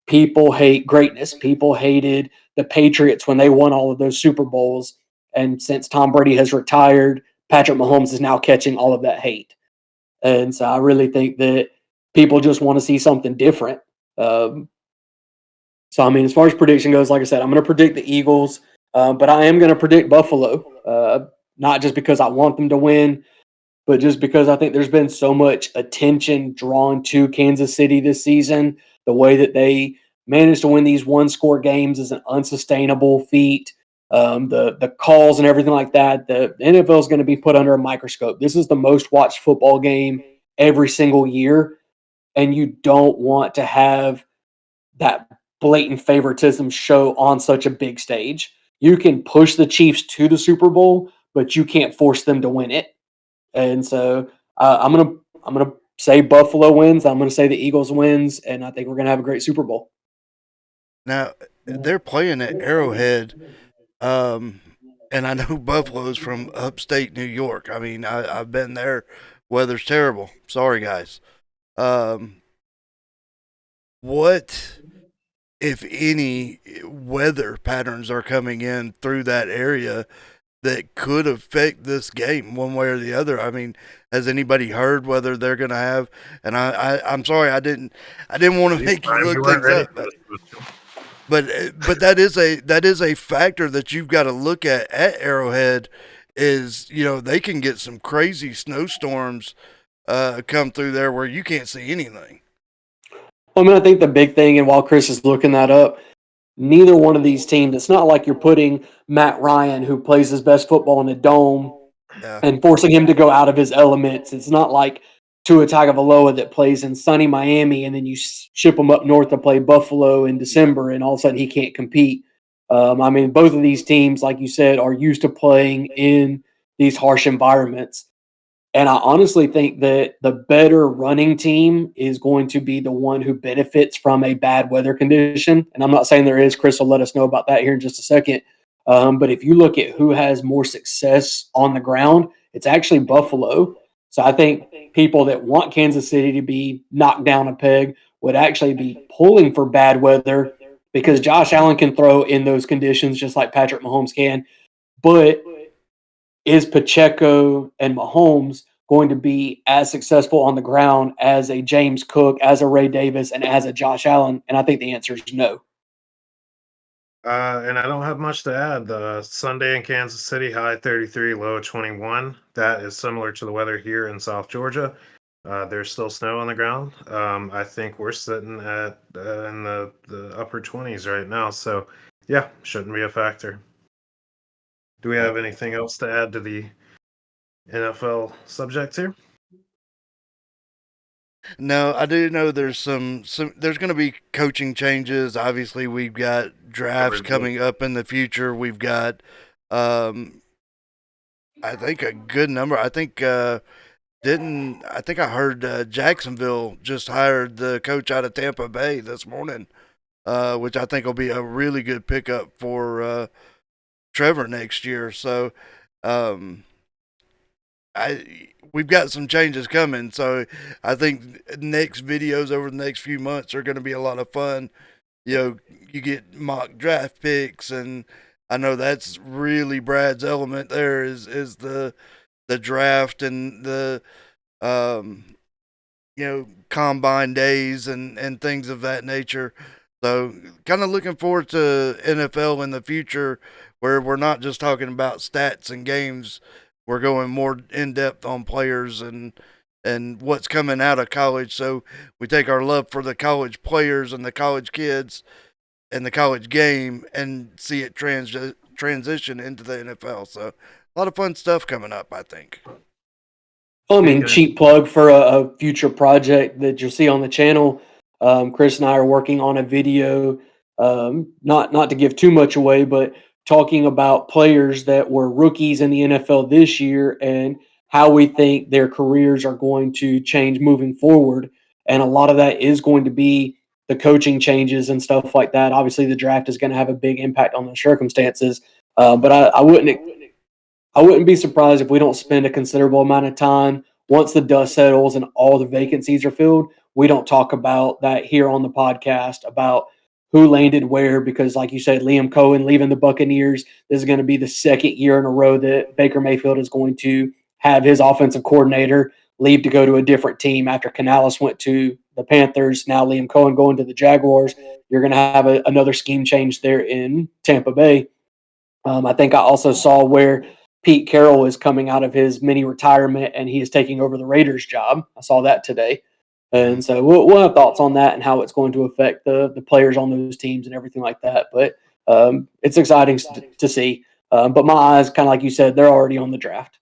People hate greatness. People hated the Patriots when they won all of those Super Bowls. And since Tom Brady has retired, Patrick Mahomes is now catching all of that hate. And so I really think that people just want to see something different. As far as prediction goes, like I said, I'm going to predict the Eagles, but I am going to predict Buffalo, not just because I want them to win, but just because I think there's been so much attention drawn to Kansas City this season. The way that they managed to win these one-score games is an unsustainable feat. The calls and everything like that, the NFL is going to be put under a microscope. This is the most watched football game every single year, and you don't want to have that blatant favoritism show on such a big stage. You can push the Chiefs to the Super Bowl, but you can't force them to win it. And so I'm gonna say Buffalo wins. I'm gonna say the Eagles wins, and I think we're gonna have a great Super Bowl. Now they're playing at Arrowhead, and I know Buffalo's from upstate New York. I mean, I've been there. Weather's terrible. Sorry, guys. What, if any, weather patterns are coming in through that area that could affect this game one way or the other? I mean, has anybody heard whether they're going to have? And I'm sorry, I didn't want to make you look things up, but that is a factor that you've got to look at Arrowhead. Is they can get some crazy snowstorms come through there where you can't see anything. Well, I think the big thing, and while Chris is looking that up, neither one of these teams, it's not like you're putting Matt Ryan, who plays his best football in a dome, and forcing him to go out of his elements. It's not like Tua Tagovailoa that plays in sunny Miami, and then you ship him up north to play Buffalo in December, and all of a sudden he can't compete. Both of these teams, like you said, are used to playing in these harsh environments. And I honestly think that the better running team is going to be the one who benefits from a bad weather condition. And I'm not saying there is. Chris will let us know about that here in just a second. But if you look at who has more success on the ground, it's actually Buffalo. So I think people that want Kansas City to be knocked down a peg would actually be pulling for bad weather because Josh Allen can throw in those conditions just like Patrick Mahomes can. But is Pacheco and Mahomes going to be as successful on the ground as a James Cook, as a Ray Davis, and as a Josh Allen? And I think the answer is no. And I don't have much to add. The Sunday in Kansas City, high 33, low 21. That is similar to the weather here in South Georgia. There's still snow on the ground. I think we're sitting at in the upper 20s right now. So, yeah, shouldn't be a factor. Do we have anything else to add to the NFL subject here? No, I do know there's some there's going to be coaching changes. Obviously, we've got drafts coming up in the future. We've got, I think a good number. I think I think I heard Jacksonville just hired the coach out of Tampa Bay this morning, which I think will be a really good pickup for Trevor next year. So, we've got some changes coming. So I think next videos over the next few months are going to be a lot of fun. You know, you get mock draft picks, and I know that's really Brad's element. There is the draft and the combine days and things of that nature. So kind of looking forward to NFL in the future, where we're not just talking about stats and games. We're going more in depth on players and what's coming out of college. So we take our love for the college players and the college kids and the college game and see it transition into the NFL. So a lot of fun stuff coming up, I think. I mean, cheap plug for a future project that you'll see on the channel. Chris and I are working on a video, not to give too much away, but talking about players that were rookies in the NFL this year and how we think their careers are going to change moving forward. And a lot of that is going to be the coaching changes and stuff like that. Obviously, the draft is going to have a big impact on the circumstances, but I wouldn't be surprised if we don't spend a considerable amount of time once the dust settles and all the vacancies are filled. We don't talk about that here on the podcast about who landed where because, like you said, Liam Cohen leaving the Buccaneers. This is going to be the second year in a row that Baker Mayfield is going to have his offensive coordinator leave to go to a different team after Canales went to the Panthers. Now Liam Cohen going to the Jaguars. You're going to have another scheme change there in Tampa Bay. I think I also saw where Pete Carroll is coming out of his mini retirement and he is taking over the Raiders job. I saw that today. And so we'll have thoughts on that and how it's going to affect the players on those teams and everything like that. But it's exciting to see. But my eyes, kind of like you said, they're already on the draft.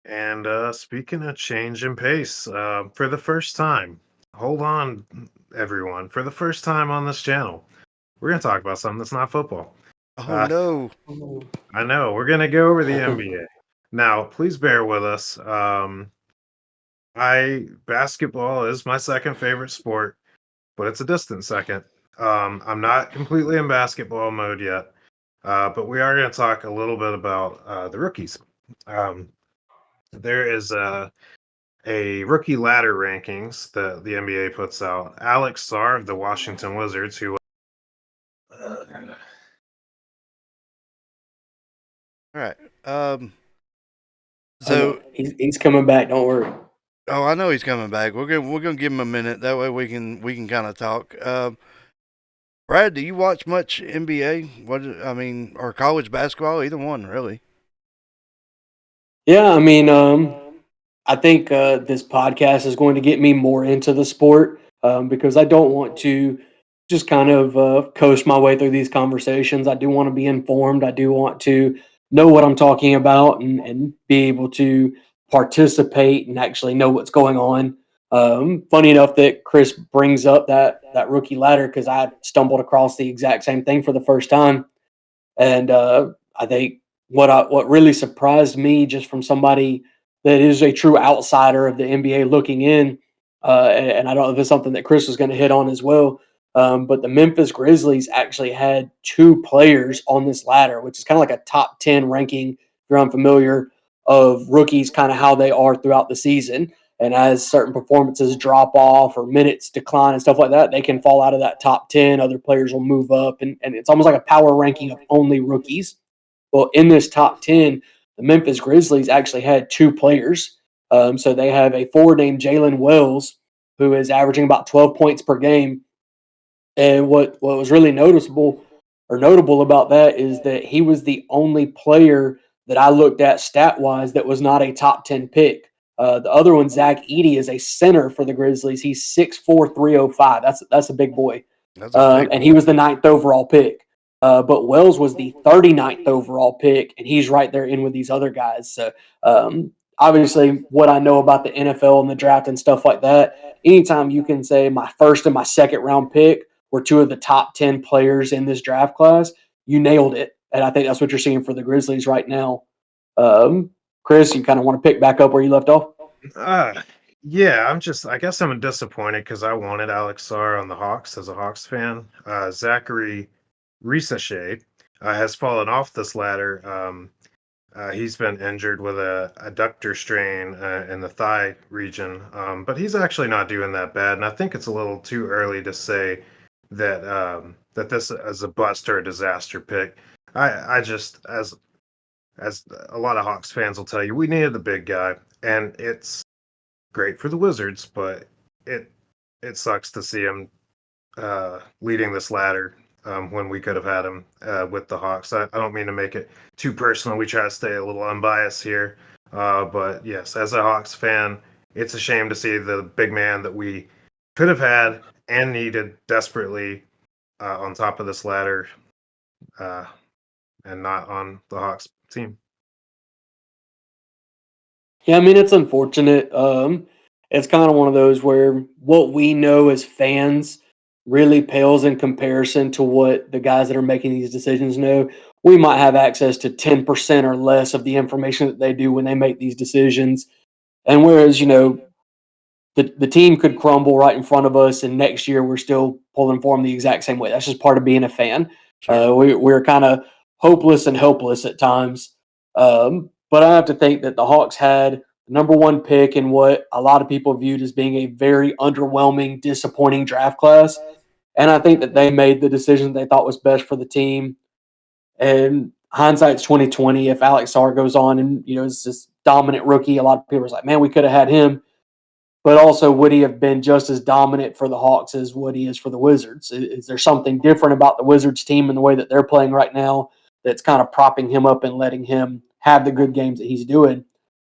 And speaking of change in pace, for the first time, hold on, everyone. For the first time on this channel, we're going to talk about something that's not football. Oh, no. I know. We're going to go over the NBA. Now, please bear with us. Basketball is my second favorite sport, but it's a distant second. I'm not completely in basketball mode yet, but we are going to talk a little bit about the rookies. There is a rookie ladder rankings that the NBA puts out. Alex Sarr of the Washington Wizards, who All right. So he's coming back. Don't worry. Oh, I know he's coming back. We're gonna give him a minute. That way we can kind of talk. Brad, do you watch much NBA? Or college basketball? Either one, really. Yeah, I mean, I think this podcast is going to get me more into the sport because I don't want to just kind of coast my way through these conversations. I do want to be informed. I do want to know what I'm talking about and be able to participate and actually know what's going on. Funny enough that Chris brings up that rookie ladder because I stumbled across the exact same thing for the first time, and I think what really surprised me just from somebody that is a true outsider of the NBA looking in, and I don't know if it's something that Chris was going to hit on as well. But the Memphis Grizzlies actually had two players on this ladder, which is kind of like a top 10 ranking, if you're unfamiliar, of rookies, kind of how they are throughout the season. And as certain performances drop off or minutes decline and stuff like that, they can fall out of that top 10. Other players will move up. And it's almost like a power ranking of only rookies. Well, in this top 10, the Memphis Grizzlies actually had two players. So they have a forward named Jalen Wells, who is averaging about 12 points per game. And what was really notable about that is that he was the only player that I looked at stat wise that was not a top 10 pick. The other one, Zach Edey, is a center for the Grizzlies. He's 6'4", 305. That's a big boy. That's a big And he was the 9th overall pick. But Wells was the 39th overall pick, and he's right there in with these other guys. So obviously, what I know about the NFL and the draft and stuff like that, anytime you can say my first and my second round pick were two of the top 10 players in this draft class, you nailed it. And I think that's what you're seeing for the Grizzlies right now. Chris, you kind of want to pick back up where you left off? Yeah, I guess I'm disappointed because I wanted Alex Sarr on the Hawks as a Hawks fan. Zachary Risachet has fallen off this ladder. He's been injured with a adductor strain in the thigh region, but he's actually not doing that bad. And I think it's a little too early to say that this is a bust or a disaster pick. I just as a lot of Hawks fans will tell you, we needed the big guy, and it's great for the Wizards, but it sucks to see him leading this ladder when we could have had him with the Hawks. I don't mean to make it too personal. We try to stay a little unbiased here, but yes, as a Hawks fan, it's a shame to see the big man that we could have had and needed desperately on top of this ladder, and not on the Hawks team. Yeah, I mean, it's unfortunate. It's kind of one of those where what we know as fans really pales in comparison to what the guys that are making these decisions know. We might have access to 10% or less of the information that they do when they make these decisions. And whereas, the team could crumble right in front of us, and next year we're still pulling for them the exact same way. That's just part of being a fan. We're kind of hopeless and helpless at times. But I have to think that the Hawks had the number one pick in what a lot of people viewed as being a very underwhelming, disappointing draft class. And I think that they made the decision they thought was best for the team. And hindsight's 2020. If Alex Sarr goes on and is this dominant rookie, a lot of people are like, man, we could have had him. But also, would he have been just as dominant for the Hawks as what he is for the Wizards? Is there something different about the Wizards team and the way that they're playing right now that's kind of propping him up and letting him have the good games that he's doing?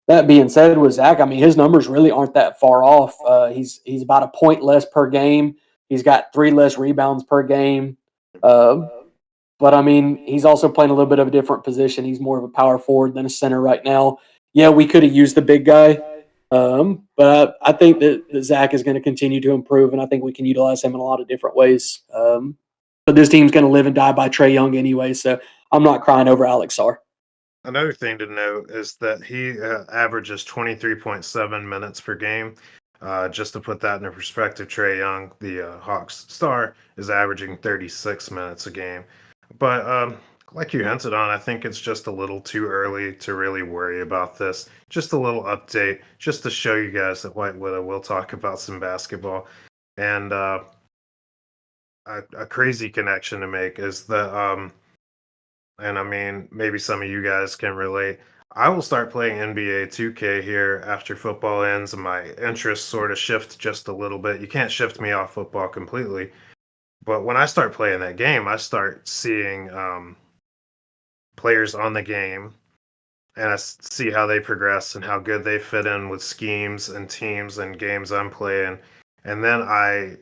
That being said, with Zach, I mean, his numbers really aren't that far off. He's about a point less per game. He's got 3 less rebounds per game. But, I mean, he's also playing a little bit of a different position. He's more of a power forward than a center right now. Yeah, we could have used the big guy. But I think that Zach is going to continue to improve, and I think we can utilize him in a lot of different ways. But this team's going to live and die by Trae Young anyway, so I'm not crying over Alex Sarr. Another thing to note is that he averages 23.7 minutes per game. Just to put that into perspective, Trae Young, the Hawks star, is averaging 36 minutes a game. But like you hinted on, I think it's just a little too early to really worry about this. Just a little update, just to show you guys that White Widow will talk about some basketball. And a crazy connection to make is that, and I mean, maybe some of you guys can relate. I will start playing NBA 2K here after football ends, and my interests sort of shift just a little bit. You can't shift me off football completely. But when I start playing that game, I start seeing players on the game, and I see how they progress and how good they fit in with schemes and teams and games I'm playing. And then I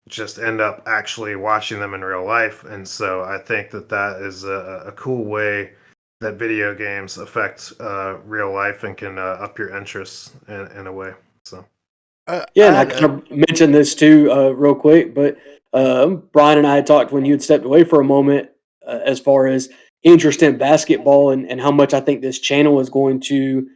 just end up actually watching them in real life. And so I think that is a cool way that video games affect real life and can up your interests in a way. So. Yeah, and I kind of mentioned this too, real quick, but Brian and I had talked when you had stepped away for a moment as far as interest in basketball and how much I think this channel is going to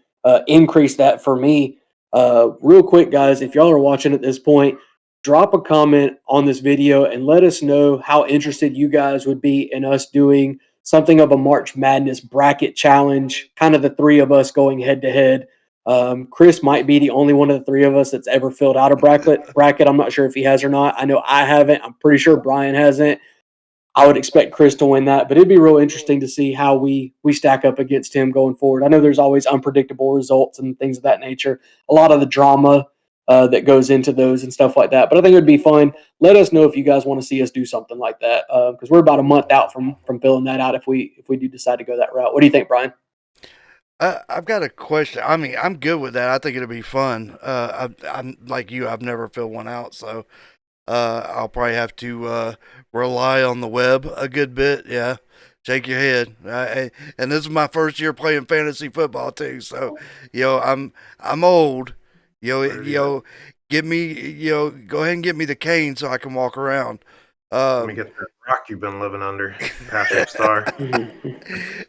increase that for me. Real quick, guys, if y'all are watching at this point, drop a comment on this video and let us know how interested you guys would be in us doing something of a March Madness bracket challenge, kind of the three of us going head to head. Chris might be the only one of the three of us that's ever filled out a bracket. I'm not sure if he has or not. I know I haven't. I'm pretty sure Brian hasn't. I would expect Chris to win that, but it'd be real interesting to see how we stack up against him going forward. I know there's always unpredictable results and things of that nature. A lot of the drama that goes into those and stuff like that. But I think it would be fun. Let us know if you guys want to see us do something like that, because we're about a month out from filling that out if we do decide to go that route. What do you think, Brian? I've got a question. I mean, I'm good with that. I think it'll be fun. I'm like you. I've never filled one out, so I'll probably have to rely on the web a good bit. Yeah, shake your head. And this is my first year playing fantasy football too. So, I'm old. Get me. Go ahead and get me the cane so I can walk around. Let me get that rock you've been living under, Patrick Star.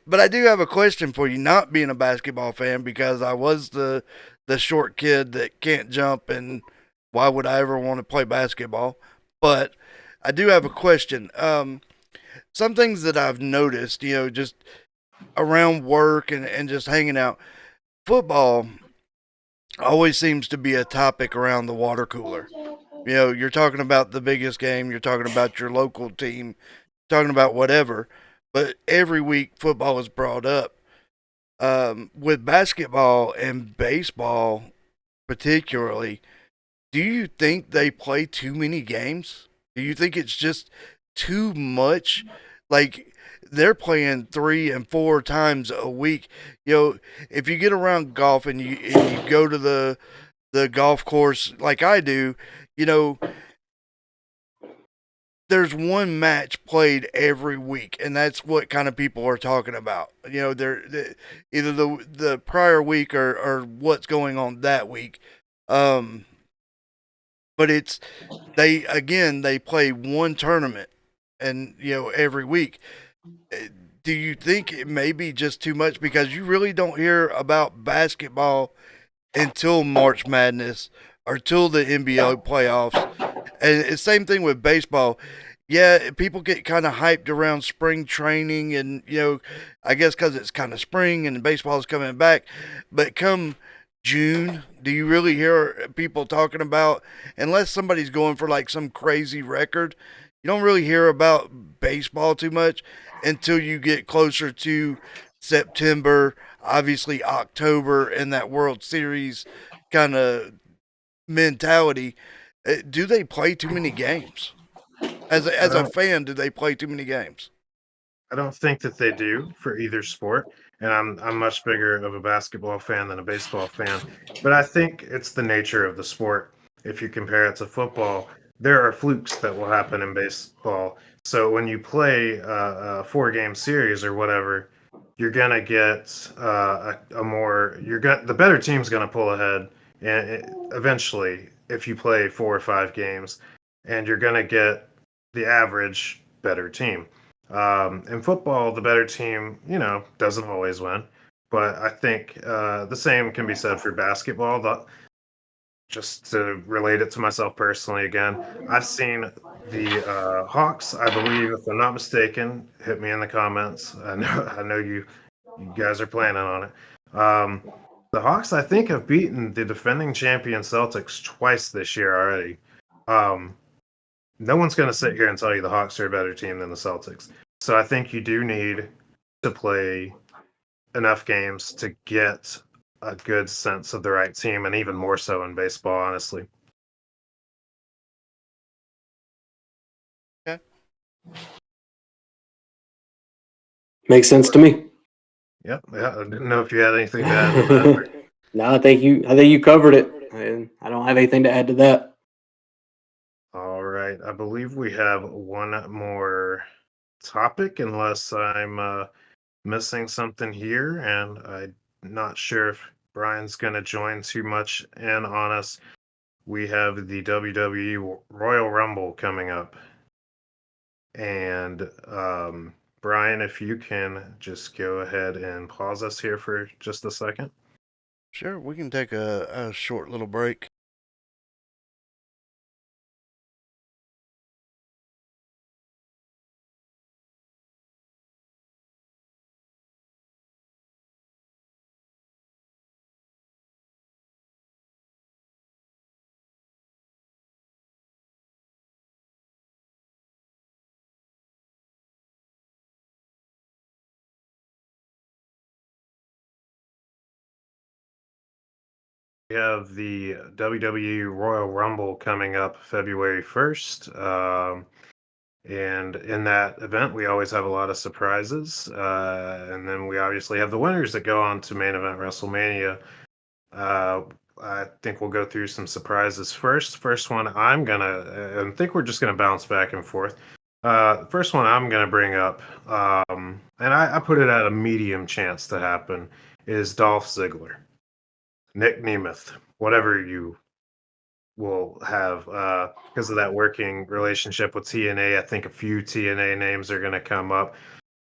But I do have a question for you. Not being a basketball fan, because I was the short kid that can't jump, and why would I ever want to play basketball? But I do have a question. Some things that I've noticed, just around work and just hanging out. Football always seems to be a topic around the water cooler. You're talking about the biggest game, you're talking about your local team, talking about whatever, but every week football is brought up. With basketball and baseball, particularly, do you think they play too many games? Do you think it's just too much? Like, they're playing 3 and 4 times a week. If you get around golf and you go to the golf course like I do, you know, there's one match played every week, and that's what kind of people are talking about. They're either the prior week or what's going on that week. But they play one tournament, and every week. Do you think it may be just too much, because you really don't hear about basketball until March Madness or till the NBA playoffs? And it's same thing with baseball. Yeah, people get kind of hyped around spring training, and I guess because it's kind of spring and baseball is coming back. But come June, do you really hear people talking about, unless somebody's going for like some crazy record? You don't really hear about baseball too much until you get closer to September, obviously October, and that World Series kind of mentality. Do they play too many games? I As a don't fan, do they play too many games? I don't think that they do for either sport, and I'm much bigger of a basketball fan than a baseball fan. But I think it's the nature of the sport. If you compare it to football, there are flukes that will happen in baseball. So when you play a 4 game series or whatever, you're gonna get a more the better team's gonna pull ahead, and eventually, if you play 4 or 5 games, and you're gonna get the average better team. In football, the better team, doesn't always win. But I think the same can be said for basketball. Just to relate it to myself personally again, I've seen the Hawks, I believe, if I'm not mistaken, hit me in the comments. I know you guys are planning on it. The Hawks, I think, have beaten the defending champion Celtics twice this year already. Um, no one's going to sit here and tell you the Hawks are a better team than the Celtics. So I think you do need to play enough games to get a good sense of the right team, and even more so in baseball, honestly. Okay. Makes sense to me. Yep. Yeah, I didn't know if you had anything to add to that. No, I think you covered it, and I don't have anything to add to that. All right. I believe we have one more topic, unless I'm missing something here, and I'm not sure if Brian's going to join too much in on us. We have the WWE Royal Rumble coming up. And Brian, if you can just go ahead and pause us here for just a second. Sure, we can take a short little break. We have the WWE Royal Rumble coming up February 1st. And in that event, we always have a lot of surprises. And then we obviously have the winners that go on to main event WrestleMania. Uh, I think we'll go through some surprises first. First one I think we're just gonna bounce back and forth. First one I'm gonna bring up, and I put it at a medium chance to happen, is Dolph Ziggler, Nick Nemeth, whatever you will have, because of that working relationship with TNA. I think a few TNA names are gonna come up.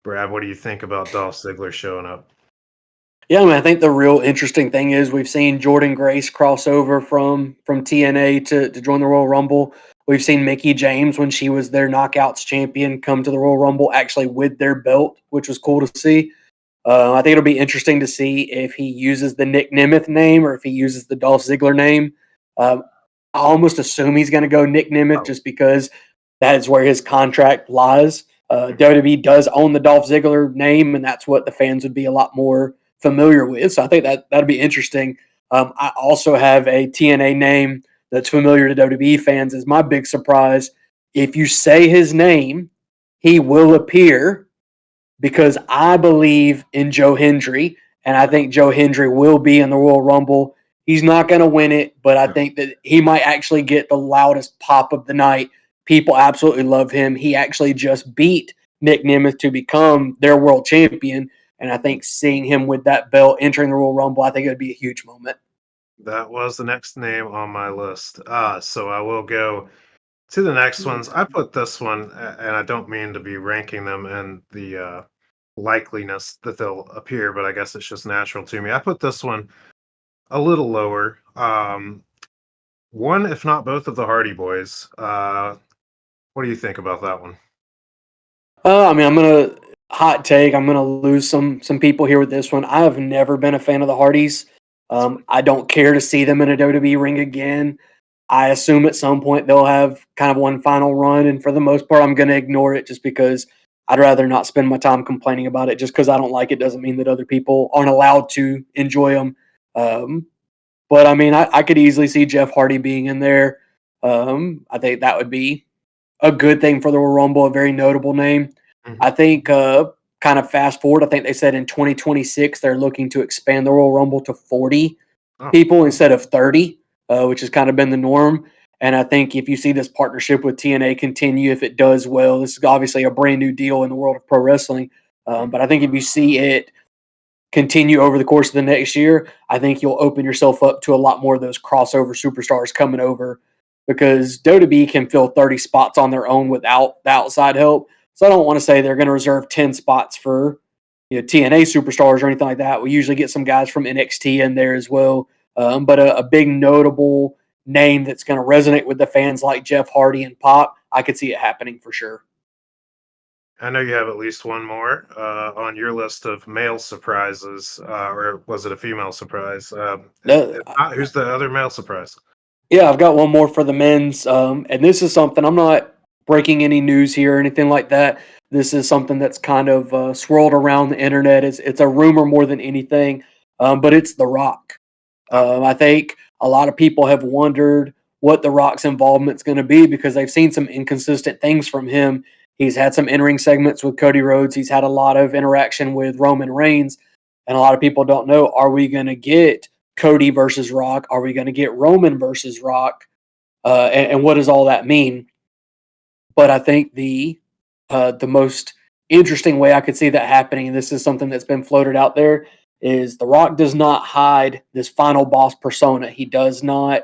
Brad, what do you think about Dolph Ziggler showing up? Yeah, I mean, I think the real interesting thing is we've seen Jordan Grace cross over from TNA to join the Royal Rumble. We've seen Mickey James when she was their Knockouts champion come to the Royal Rumble actually with their belt, which was cool to see. I think it'll be interesting to see if he uses the Nick Nemeth name or if he uses the Dolph Ziggler name. Um, I almost assume he's going to go Nick Nemeth Oh, just because that is where his contract lies. mhm. WWE does own the Dolph Ziggler name, and that's what the fans would be a lot more familiar with. So I think that'd be interesting. I also have a TNA name that's familiar to WWE fans as my big surprise. If you say his name, he will appear because I believe in Joe Hendry, and I think Joe Hendry will be in the Royal Rumble. He's not going to win it, but I think that he might actually get the loudest pop of the night. People absolutely love him. He actually just beat Nick Nemeth to become their world champion, and I think seeing him with that belt entering the Royal Rumble, I think it would be a huge moment. That was the next name on my list. So I will go to the next ones. I put this one, and I don't mean to be ranking them in the likeliness that they'll appear, but I guess it's just natural to me. I put this one a little lower. One, if not both, of the Hardy Boys. What do you think about that one? I mean, I'm gonna hot take. I'm gonna lose some people here with this one. I have never been a fan of the Hardys. That's fine. I don't care to see them in a WWE ring again. I assume at some point they'll have kind of one final run, and for the most part, I'm gonna ignore it just because I'd rather not spend my time complaining about it. Just because I don't like it doesn't mean that other people aren't allowed to enjoy them. Um, but I mean, I could easily see Jeff Hardy being in there. I think that would be a good thing for the Royal Rumble, a very notable name. Mhm. I think kind of fast forward, I think they said in 2026 they're looking to expand the Royal Rumble to 40 Oh, people instead of 30, which has kind of been the norm. And I think if you see this partnership with TNA continue, if it does well, this is obviously a brand new deal in the world of pro wrestling. mhm. But I think if you see it continue over the course of the next year, I think you'll open yourself up to a lot more of those crossover superstars coming over because WWE can fill 30 spots on their own without the outside help. So I don't want to say they're going to reserve 10 spots for TNA superstars or anything like that. We usually get some guys from NXT in there as well. But a big notable name that's going to resonate with the fans like Jeff Hardy and Pop, I could see it happening for sure. I know you have at least one more on your list of male surprises, or was it a female surprise? If No, not, who's the other male surprise? Yeah, I've got one more for the men's, and this is something I'm not breaking any news here or anything like that. This is something that's kind of swirled around the internet. It's a rumor more than anything, but it's The Rock. Oh, I think a lot of people have wondered what The Rock's involvement's going to be because they've seen some inconsistent things from him. He's had some in-ring segments with Cody Rhodes. He's had a lot of interaction with Roman Reigns, and a lot of people don't know: are we going to get Cody versus Rock? Are we going to get Roman versus Rock? And what does all that mean? But I think the most interesting way I could see that happening, and this is something that's been floated out there, is The Rock does not hide this final boss persona. He does not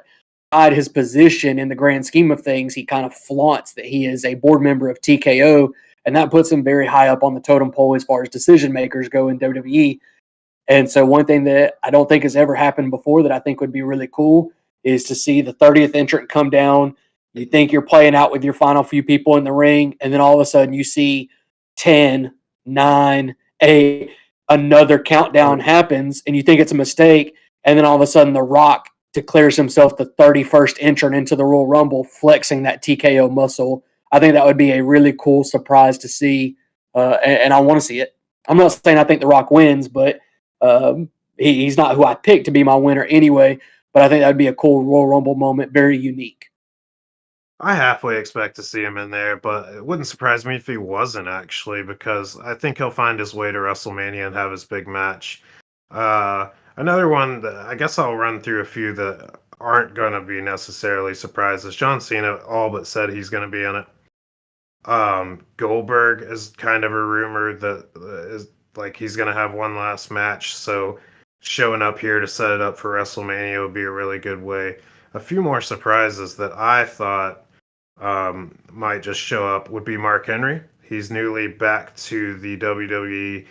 hide his position in the grand scheme of things. He kind of flaunts that he is a board member of TKO, and that puts him very high up on the totem pole as far as decision makers go in WWE. And so one thing that I don't think has ever happened before that I think would be really cool is to see the 30th entrant come down. You think you're playing out with your final few people in the ring, and then all of a sudden you see 10, 9, 8, another countdown happens, and you think it's a mistake, and then all of a sudden The Rock declares himself the 31st entrant into the Royal Rumble, flexing that TKO muscle. I think that would be a really cool surprise to see, and I want to see it. I'm not saying I think The Rock wins, but he's not who I picked to be my winner anyway. but I think that'd be a cool Royal Rumble moment, very unique. I halfway expect to see him in there, but it wouldn't surprise me if he wasn't actually, because I think he'll find his way to WrestleMania and have his big match. Another one that I guess I'll run through a few that aren't going to be necessarily surprises. John Cena all but said he's going to be in it. Goldberg is kind of a rumor that is like he's going to have one last match, so showing up here to set it up for WrestleMania would be a really good way. A few more surprises that I thought might just show up would be Mark Henry. He's newly back to the WWE,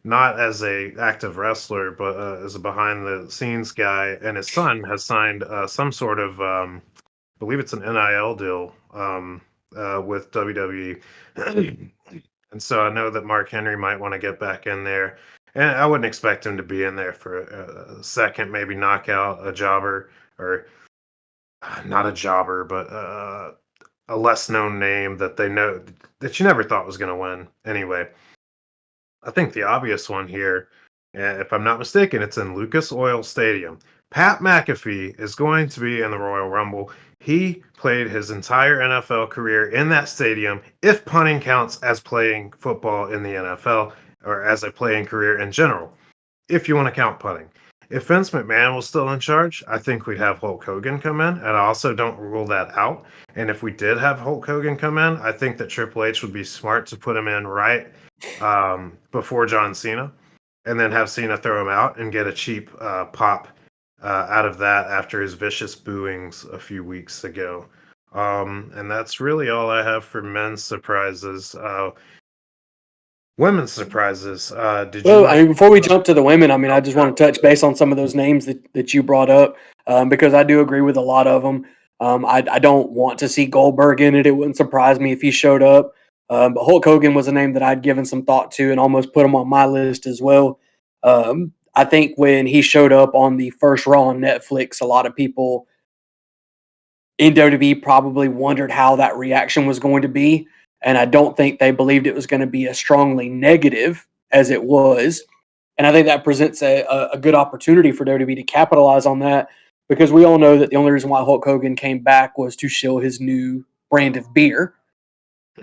not as a active wrestler, but as a behind the scenes guy. And his son has signed some sort of, I believe it's an NIL deal with WWE. And so I know that Mark Henry might want to get back in there. And I wouldn't expect him to be in there for a second, maybe knock out a jobber, or not a jobber, but a less known name that they know that you never thought was going to win. Anyway, I think the obvious one here, if I'm not mistaken, it's in Lucas Oil Stadium. Pat McAfee is going to be in the Royal Rumble. He played his entire NFL career in that stadium, if punting counts as playing football in the NFL or as a playing career in general, if you want to count punting. If Vince McMahon was still in charge, I think we'd have Hulk Hogan come in, and I also don't rule that out. And if we did have Hulk Hogan come in, I think that Triple H would be smart to put him in right before John Cena, and then have Cena throw him out and get a cheap pop out of that after his vicious booings a few weeks ago. And that's really all I have for men's surprises. Women's surprises. Did you? Well, I mean, before we jump to the women, I mean, I just want to touch base on some of those names that you brought up, because I do agree with a lot of them. I don't want to see Goldberg in it. It wouldn't surprise me if he showed up. But Hulk Hogan was a name that I'd given some thought to and almost put him on my list as well. I think when he showed up on the first Raw on Netflix, a lot of people in WWE probably wondered how that reaction was going to be. And I don't think they believed it was going to be as strongly negative as it was. And I think that presents a good opportunity for WWE to capitalize on that, because we all know that the only reason why Hulk Hogan came back was to show his new brand of beer.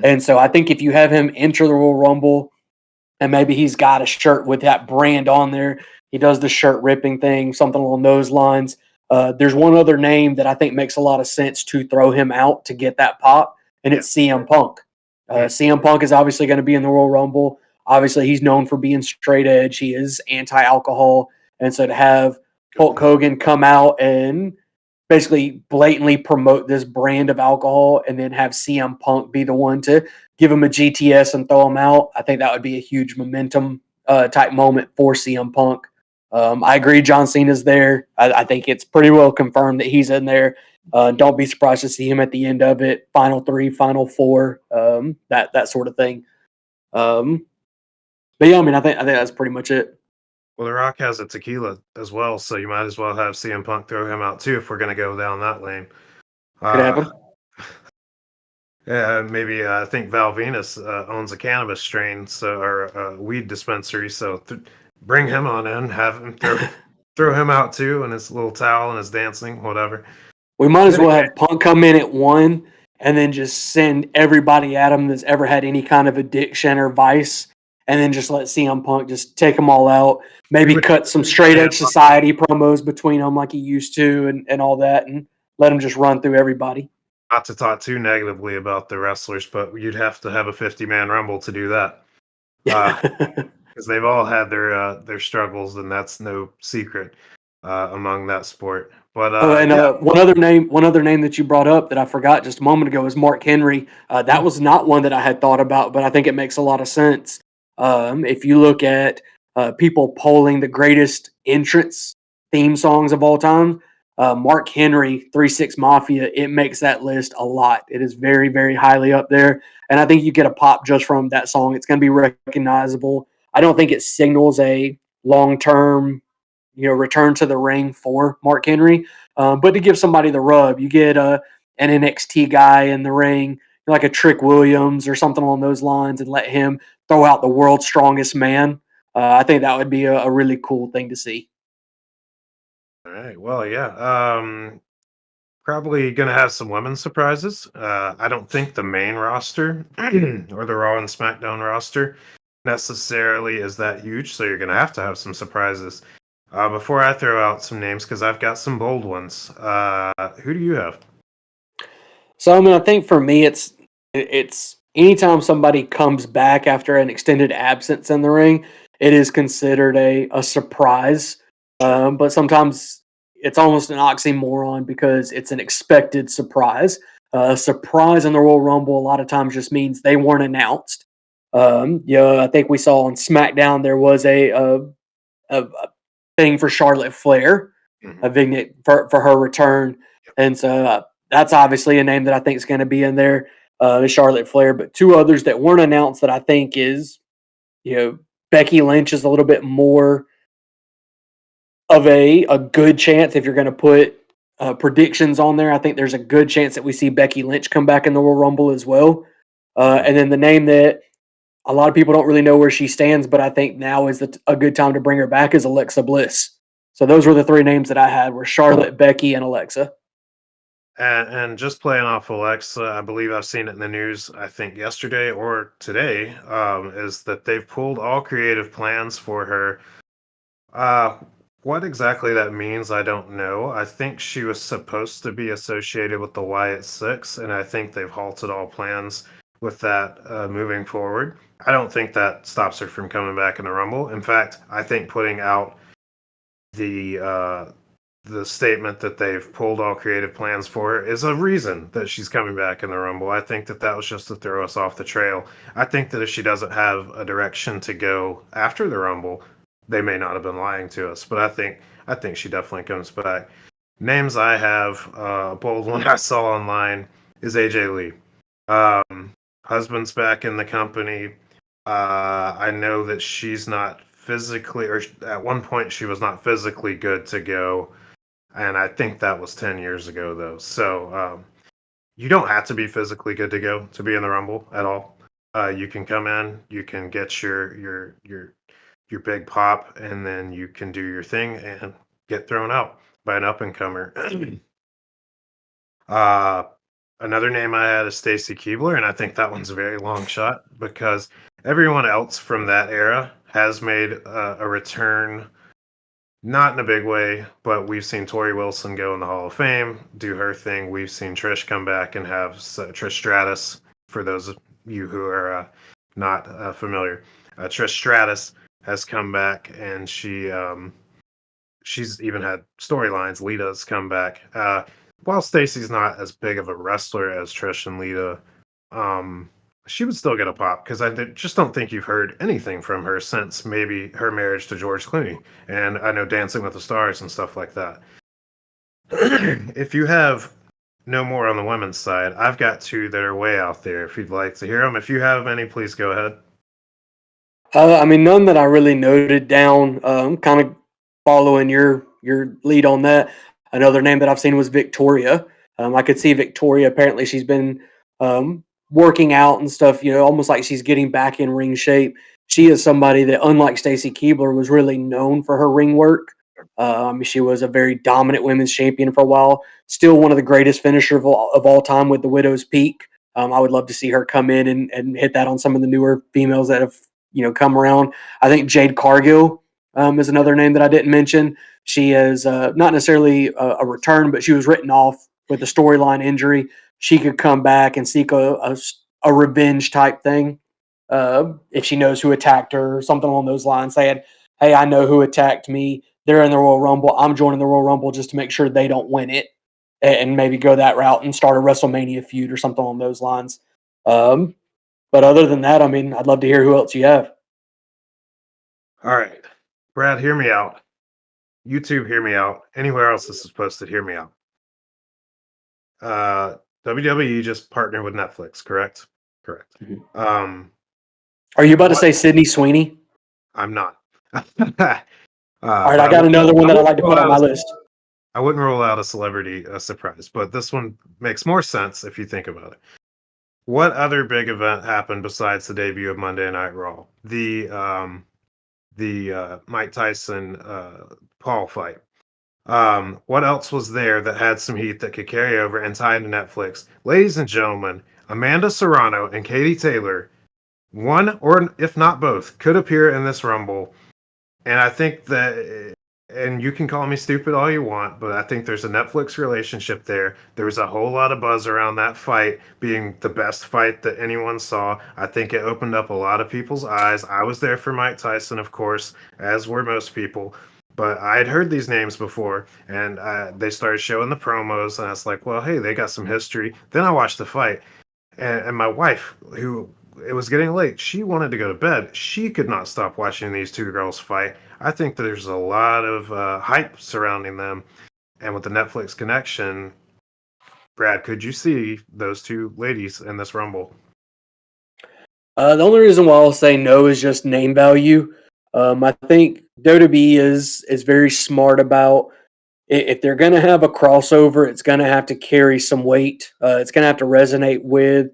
And so I think if you have him enter the Royal Rumble and maybe he's got a shirt with that brand on there, he does the shirt ripping thing, something along those lines. There's one other name that I think makes a lot of sense to throw him out to get that pop, and it's CM Punk. CM Punk is obviously going to be in the Royal Rumble. Obviously, he's known for being straight edge. He is anti-alcohol. And so to have Hulk Hogan come out and basically blatantly promote this brand of alcohol and then have CM Punk be the one to give him a GTS and throw him out, I think that would be a huge momentum type moment for CM Punk. I agree John Cena's there. I think it's pretty well confirmed that he's in there. Don't be surprised to see him at the end of it. Final 3, Final 4, that sort of thing. But yeah, I mean, I think that's pretty much it. Well, The Rock has a tequila as well, so you might as well have CM Punk throw him out too if we're going to go down that lane. Could happen. Yeah, maybe I think Val Venus owns a cannabis strain, so or a weed dispensary. So bring him on in, have him throw him out too, and his little towel and his dancing, whatever. We might as well have Punk come in at 1 and then just send everybody at him that's ever had any kind of addiction or vice, and then just let CM Punk just take them all out. Maybe cut some straight edge society promos between them like he used to, and all that, and let him just run through everybody. Not to talk too negatively about the wrestlers, but you'd have to have a 50-man rumble to do that, because they've all had their struggles, and that's no secret among that sport. But one other name that you brought up that I forgot just a moment ago is Mark Henry. That was not one that I had thought about, but I think it makes a lot of sense. If you look at people polling the greatest entrance theme songs of all time, Mark Henry, 3-6 Mafia, it makes that list a lot. It is very, very highly up there. And I think you get a pop just from that song. It's going to be recognizable. I don't think it signals a long-term, return to the ring for Mark Henry. But to give somebody the rub, you get an NXT guy in the ring, like a Trick Williams or something along those lines, and let him throw out the world's strongest man. I think that would be a really cool thing to see. All right. Well, yeah. Probably gonna have some women's surprises. I don't think the main roster or the Raw and SmackDown roster necessarily is that huge, so you're gonna have some surprises. Before I throw out some names, because I've got some bold ones. Who do you have? So I mean, I think for me, it's anytime somebody comes back after an extended absence in the ring, it is considered a surprise. But sometimes it's almost an oxymoron because it's an expected surprise. A surprise in the Royal Rumble a lot of times just means they weren't announced. I think we saw on SmackDown there was a thing for Charlotte Flair, Mhm. a vignette for her return, and so that's obviously a name that I think is going to be in there. Charlotte Flair, but two others that weren't announced that I think is Becky Lynch is a little bit more of a good chance if you're going to put predictions on there. I think there's a good chance that we see Becky Lynch come back in the Royal Rumble as well. And then the name that a lot of people don't really know where she stands, but I think now is a good time to bring her back is Alexa Bliss. So those were the three names that I had were Charlotte, Becky, and Alexa. And just playing off Alexa, I believe I've seen it in the news, I think yesterday or today, is that they've pulled all creative plans for her. Uh, what exactly that means, I don't know. I think she was supposed to be associated with the Wyatt Six, and I think they've halted all plans with that moving forward. I don't think that stops her from coming back in the Rumble. In fact, I think putting out the uh, the statement that they've pulled all creative plans for her is a reason that she's coming back in the Rumble. I think that that was just to throw us off the trail. I think that if she doesn't have a direction to go after the Rumble, they may not have been lying to us. But I think she definitely comes back. Names I have, a bold one I saw online is AJ Lee. Husband's back in the company. I know that she's not physically, or at one point she was not physically good to go, and I think that was 10 years ago though. So you don't have to be physically good to go to be in the Rumble at all. You can come in, you can get your big pop, and then you can do your thing and get thrown out by an up and comer. uh, Another name I had is Stacy Keebler, and I think that one's a very long shot because everyone else from that era has made a return. Not in a big way, but we've seen Tori Wilson go in the Hall of Fame, do her thing. We've seen Trish come back and have Trish Stratus. For those of you who are not familiar, Trish Stratus has come back, and she's even had storylines. Lita's come back. While Stacy's not as big of a wrestler as Trish and Lita, um, she would still get a pop because just don't think you've heard anything from her since maybe her marriage to George Clooney. And I know Dancing with the Stars and stuff like that. If you have no more on the women's side, I've got two that are way out there if you'd like to hear them. If you have any, please go ahead. I mean, none that I really noted down. Kind of following your lead on that. Another name that I've seen was Victoria. I could see Victoria. Apparently, she's been working out and stuff. Almost like she's getting back in ring shape. She is somebody that, unlike Stacy Keebler, was really known for her ring work. She was a very dominant women's champion for a while. Still one of the greatest finishers of all time with the Widow's Peak. I would love to see her come in and hit that on some of the newer females that have come around. I think Jade Cargill is another name that I didn't mention. She is not necessarily a return, but she was written off with a storyline injury. She could come back and seek a revenge type thing if she knows who attacked her or something along those lines, saying, hey, I know who attacked me. They're in the Royal Rumble. I'm joining the Royal Rumble just to make sure they don't win it, and maybe go that route and start a WrestleMania feud or something along those lines. But other than that, I mean, I'd love to hear who else you have. All right. Brad, hear me out. YouTube, hear me out. Anywhere else this is posted, hear me out. WWE just partnered with Netflix, correct? Correct. Mhm. Are you about to say Sydney Sweeney? I'm not. All right, I got another one that I'd like to put on my list. I wouldn't roll out a celebrity surprise, but this one makes more sense if you think about it. What other big event happened besides the debut of Monday Night Raw? The Mike Tyson Paul fight. What else was there that had some heat that could carry over and tie into Netflix? Ladies and gentlemen, Amanda Serrano and Katie Taylor, one or if not both, could appear in this Rumble. And I think that, and you can call me stupid all you want, but I think there's a Netflix relationship there. There was a whole lot of buzz around that fight being the best fight that anyone saw. I think it opened up a lot of people's eyes. I was there for Mike Tyson, of course, as were most people. But I had heard these names before, and they started showing the promos, and I was like, well, hey, they got some history. Then I watched the fight, and my wife, who it was getting late, she wanted to go to bed. She could not stop watching these two girls fight. I think there's a lot of hype surrounding them, and with the Netflix connection, Brad, could you see those two ladies in this Rumble? The only reason why I'll say no is just name value. I think WWE is very smart about if they're going to have a crossover, it's going to have to carry some weight. It's going to have to resonate with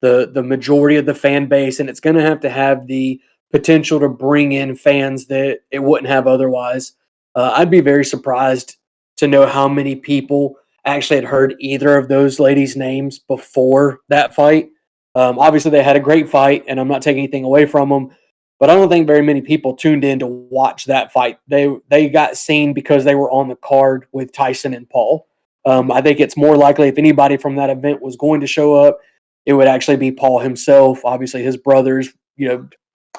the majority of the fan base, and it's going to have the potential to bring in fans that it wouldn't have otherwise. I'd be very surprised to know how many people actually had heard either of those ladies' names before that fight. Obviously, they had a great fight, and I'm not taking anything away from them. But I don't think very many people tuned in to watch that fight. They got seen because they were on the card with Tyson and Paul. I think it's more likely if anybody from that event was going to show up, it would actually be Paul himself. Obviously, his brothers,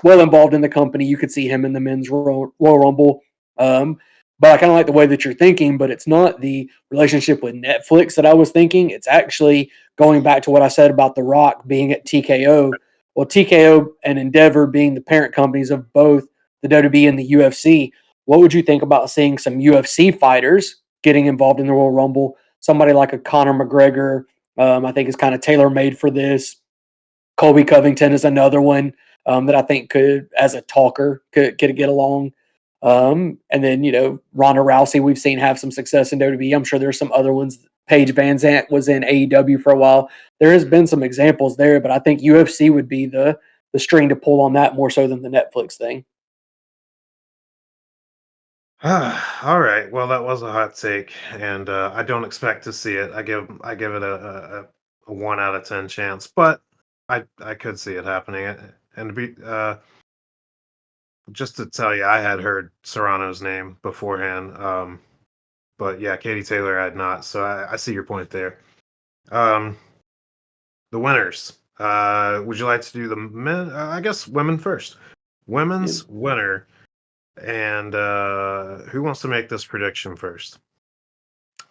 well involved in the company. You could see him in the men's Royal Rumble. But I kind of like the way that you're thinking, but it's not the relationship with Netflix that I was thinking. It's actually going back to what I said about The Rock being at TKO. Well, TKO and Endeavor being the parent companies of both the WWE and the UFC. What would you think about seeing some UFC fighters getting involved in the Royal Rumble? Somebody like a Conor McGregor, I think is kind of tailor made for this. Colby Covington is another one that I think could, as a talker, could get along. And then, Ronda Rousey, we've seen have some success in WWE. I'm sure there's some other ones. Paige Van Zant was in AEW for a while. There has been some examples there, but I think UFC would be the string to pull on that more so than the Netflix thing. All right. Well, that was a hot take, and I don't expect to see it. I give it a 1 out of 10 chance, but I could see it happening. And to be just to tell you, I had heard Serrano's name beforehand, but yeah, Katie Taylor I had not. So I see your point there. Um, the winners. Would you like to do the men? I guess women first. Yeah. Women's winner. And who wants to make this prediction first?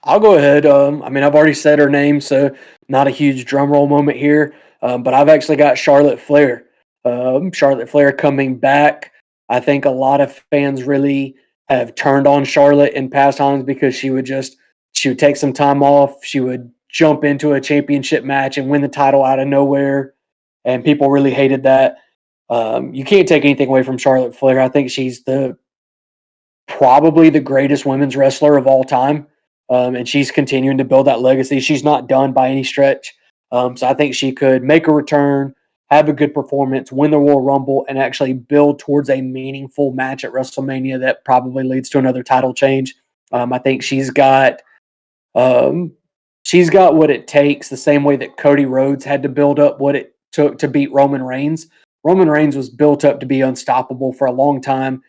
I'll go ahead. I've already said her name, so not a huge drum roll moment here. But I've actually got Charlotte Flair. Charlotte Flair coming back. I think a lot of fans really have turned on Charlotte in past times because she would take some time off. She would jump into a championship match and win the title out of nowhere, and people really hated that. You can't take anything away from Charlotte Flair. I think she's probably the greatest women's wrestler of all time. And she's continuing to build that legacy. She's not done by any stretch. So I think she could make a return, have a good performance, win the Royal Rumble, and actually build towards a meaningful match at WrestleMania that probably leads to another title change. I think um, she's got what it takes, the same way that Cody Rhodes had to build up what it took to beat Roman Reigns. Roman Reigns was built up to be unstoppable for a long time.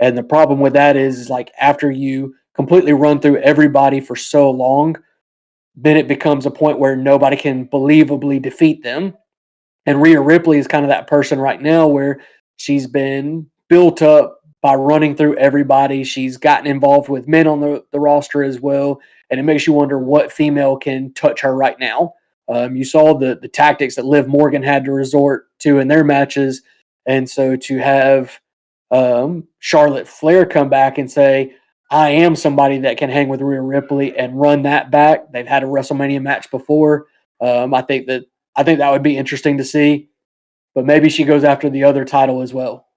And the problem with that is like after you completely run through everybody for so long, then it becomes a point where nobody can believably defeat them. And Rhea Ripley is kind of that person right now where she's been built up by running through everybody. She's gotten involved with men on the roster as well. And it makes you wonder what female can touch her right now. You saw the tactics that Liv Morgan had to resort to in their matches. And so to have Charlotte Flair come back and say, I am somebody that can hang with Rhea Ripley and run that back. They've had a WrestleMania match before. I think that would be interesting to see. But maybe she goes after the other title as well.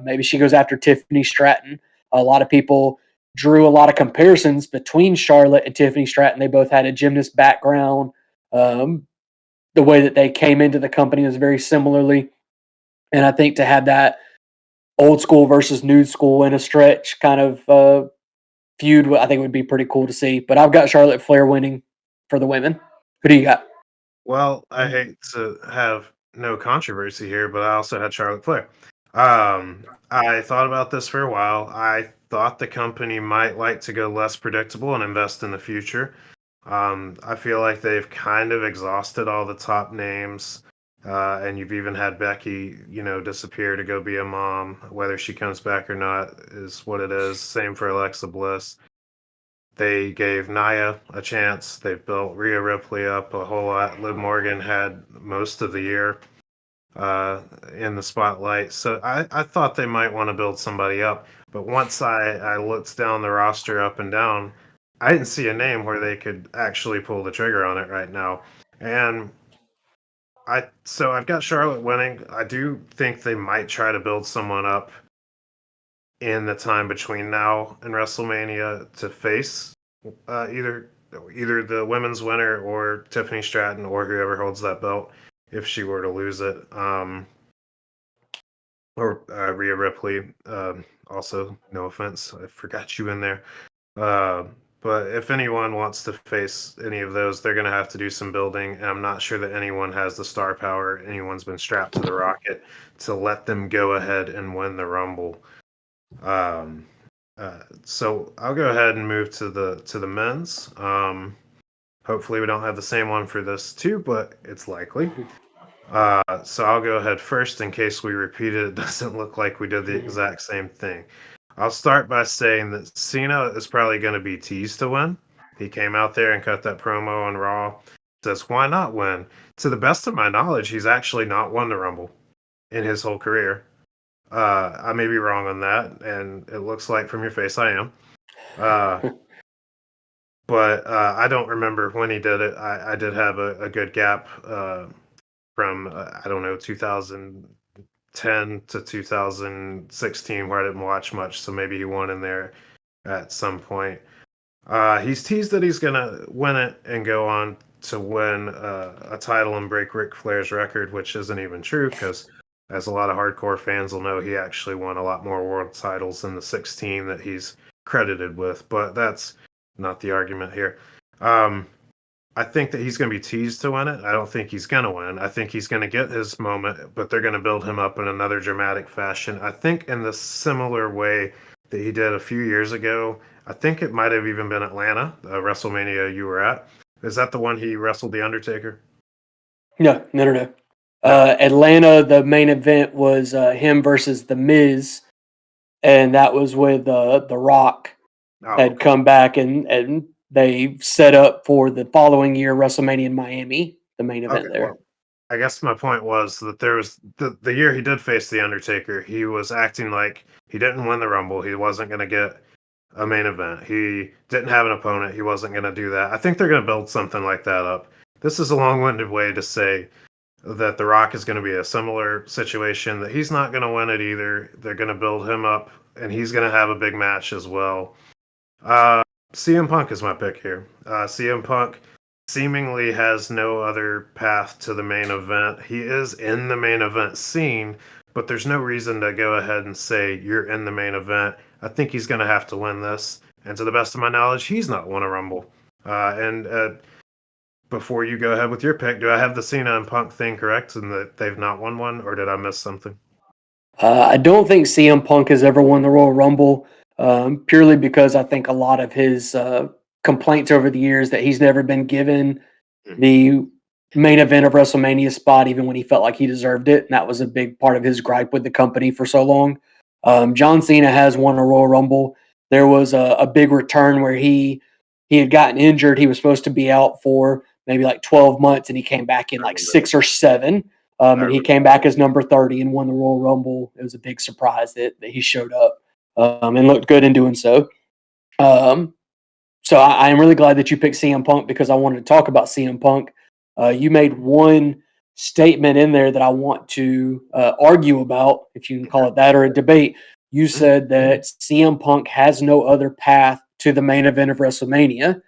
Maybe she goes after Tiffany Stratton. A lot of people drew a lot of comparisons between Charlotte and Tiffany Stratton. They both had a gymnast background. The way that they came into the company was very similarly. And I think to have that old school versus new school in a stretch kind of feud, I think would be pretty cool to see. But I've got Charlotte Flair winning for the women. Who do you got? Well, I hate to have no controversy here, but I also had Charlotte Flair. I thought about this for a while. I thought the company might like to go less predictable and invest in the future. I feel like they've kind of exhausted all the top names, and you've even had Becky, disappear to go be a mom. Whether she comes back or not is what it is. Same for Alexa Bliss. They gave Nia a chance. They've built Rhea Ripley up a whole lot. Liv Morgan had most of the year in the spotlight. So I thought they might want to build somebody up. But once I looked down the roster up and down, I didn't see a name where they could actually pull the trigger on it right now. And so I've got Charlotte winning. I do think they might try to build someone up in the time between now and WrestleMania to face either the women's winner or Tiffany Stratton or whoever holds that belt if she were to lose it. Or Rhea Ripley. Also, no offense, I forgot you in there. Uh, but if anyone wants to face any of those, they're going to have to do some building. And I'm not sure that anyone has the star power. Anyone's been strapped to the rocket to let them go ahead and win the Rumble. So I'll go ahead and move to the men's. Hopefully we don't have the same one for this too, but it's likely. So I'll go ahead first in case we repeat it. It doesn't look like we did the exact same thing. I'll start by saying that Cena is probably going to be teased to win. He came out there and cut that promo on Raw. Says, why not win? To the best of my knowledge, he's actually not won the Rumble in his whole career. I may be wrong on that, and it looks like from your face I am. But I don't remember when he did it. I did have a good gap from, I don't know, 2010 to 2016 where I didn't watch much, so maybe he won in there at some point. He's teased that he's going to win it and go on to win a title and break Ric Flair's record, which isn't even true because, as a lot of hardcore fans will know, he actually won a lot more world titles than the 16 that he's credited with. But that's not the argument here. I think that he's going to be teased to win it. I don't think he's going to win. I think he's going to get his moment, but they're going to build him up in another dramatic fashion. I think in the similar way that he did a few years ago. I think it might have even been Atlanta, WrestleMania you were at. Is that the one he wrestled The Undertaker? No. Atlanta, the main event was him versus The Miz, and that was with The Rock had come back, and they set up for the following year WrestleMania in Miami, the main event there. Well, I guess my point was that there was the year he did face The Undertaker, he was acting like he didn't win the Rumble. He wasn't going to get a main event. He didn't have an opponent. He wasn't going to do that. I think they're going to build something like that up. This is a long-winded way to say that The Rock is going to be a similar situation, that he's not going to win it either. They're going to build him up, and he's going to have a big match as well. CM Punk is my pick here. CM Punk seemingly has no other path to the main event. He is in the main event scene, but there's no reason to go ahead and say you're in the main event. I think he's going to have to win this. And to the best of my knowledge, he's not won a Rumble. Before you go ahead with your pick, do I have the Cena and Punk thing correct and that they've not won one, or did I miss something? I don't think CM Punk has ever won the Royal Rumble, purely because I think a lot of his complaints over the years that he's never been given the main event of WrestleMania spot, even when he felt like he deserved it. And that was a big part of his gripe with the company for so long. John Cena has won a Royal Rumble. There was a big return where he had gotten injured. He was supposed to be out for maybe like 12 months, and he came back in like 6 or 7. And he came back as number 30 and won the Royal Rumble. It was a big surprise that he showed up and looked good in doing so. So I am really glad that you picked CM Punk because I wanted to talk about CM Punk. You made one statement in there that I want to argue about, if you can call it that, or a debate. You said that CM Punk has no other path to the main event of WrestleMania.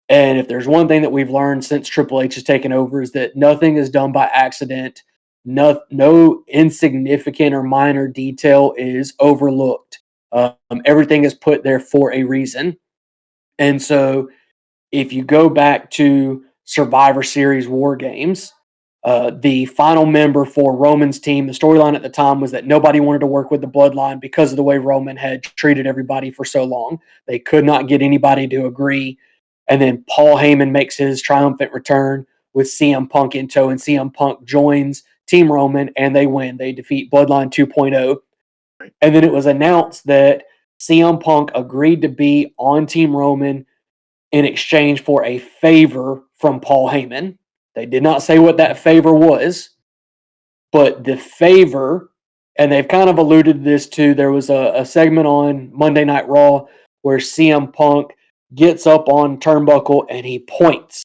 And if there's one thing that we've learned since Triple H has taken over is that nothing is done by accident. No insignificant or minor detail is overlooked. Everything is put there for a reason. And so if you go back to Survivor Series War Games, the final member for Roman's team, the storyline at the time was that nobody wanted to work with the bloodline because of the way Roman had treated everybody for so long. They could not get anybody to agree. And then Paul Heyman makes his triumphant return with CM Punk in tow, and CM Punk joins Team Roman, and they win. They defeat Bloodline 2.0. And then it was announced that CM Punk agreed to be on Team Roman in exchange for a favor from Paul Heyman. They did not say what that favor was, but the favor, and they've kind of alluded to this too. There was a segment on Monday Night Raw where CM Punk gets up on turnbuckle and he points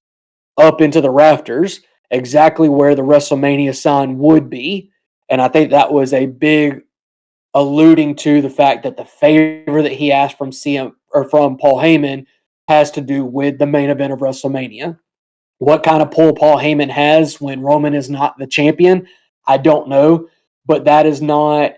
up into the rafters, exactly where the WrestleMania sign would be. And I think that was a big alluding to the fact that the favor that he asked from from Paul Heyman has to do with the main event of WrestleMania. What kind of pull Paul Heyman has when Roman is not the champion, I don't know, but that is not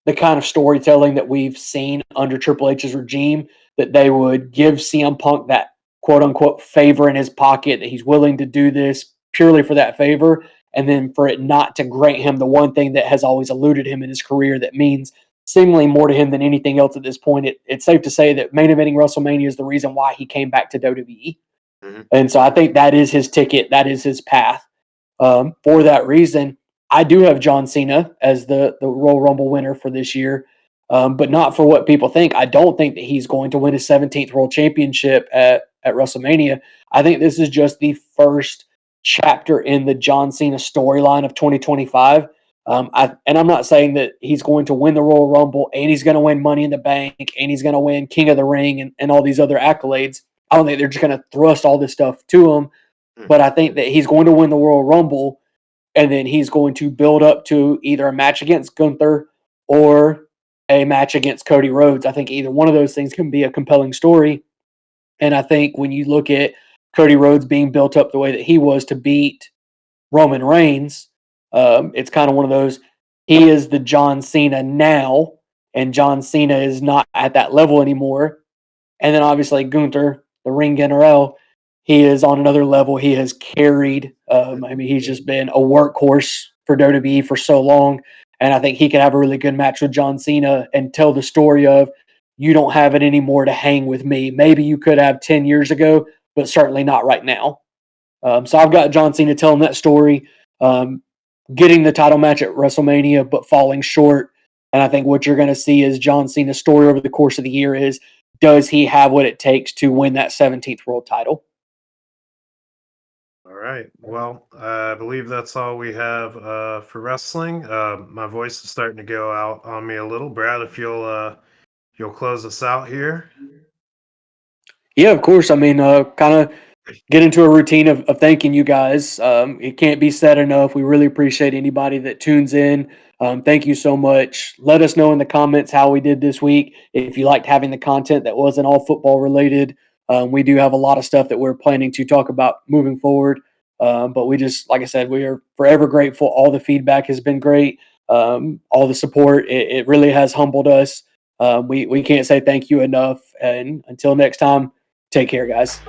the kind of storytelling that we've seen under Triple H's regime, that they would give CM Punk that quote unquote favor in his pocket, that he's willing to do this purely for that favor, and then for it not to grant him the one thing that has always eluded him in his career that means seemingly more to him than anything else at this point. It's safe to say that main eventing WrestleMania is the reason why he came back to WWE. Mm-hmm. And so I think that is his ticket. That is his path. For that reason, I do have John Cena as the Royal Rumble winner for this year, but not for what people think. I don't think that he's going to win his 17th World Championship at WrestleMania. I think this is just the first chapter in the John Cena storyline of 2025. And I'm not saying that he's going to win the Royal Rumble and he's going to win Money in the Bank and he's going to win King of the Ring and all these other accolades. I don't think they're just going to thrust all this stuff to him. But I think that he's going to win the Royal Rumble, and then he's going to build up to either a match against Gunther or a match against Cody Rhodes. I think either one of those things can be a compelling story. And I think when you look at Cody Rhodes being built up the way that he was to beat Roman Reigns, it's kind of one of those, he is the John Cena now, and John Cena is not at that level anymore. And then obviously Gunther, the ring general, he is on another level. He has carried. He's just been a workhorse for WWE for so long. And I think he could have a really good match with John Cena and tell the story of, you don't have it anymore to hang with me. Maybe you could have 10 years ago, but certainly not right now. So I've got John Cena telling that story, getting the title match at WrestleMania, but falling short. And I think what you're going to see is John Cena's story over the course of the year is, does he have what it takes to win that 17th world title? All right. Well, I believe that's all we have for wrestling. My voice is starting to go out on me a little. Brad, if you'll close us out here. Yeah, of course. Kind of get into a routine of thanking you guys. It can't be said enough. We really appreciate anybody that tunes in. Thank you so much. Let us know in the comments how we did this week. If you liked having the content that wasn't all football related, we do have a lot of stuff that we're planning to talk about moving forward. But we just, like I said, we are forever grateful. All the feedback has been great. All the support, it really has humbled us. We can't say thank you enough. And until next time, take care, guys.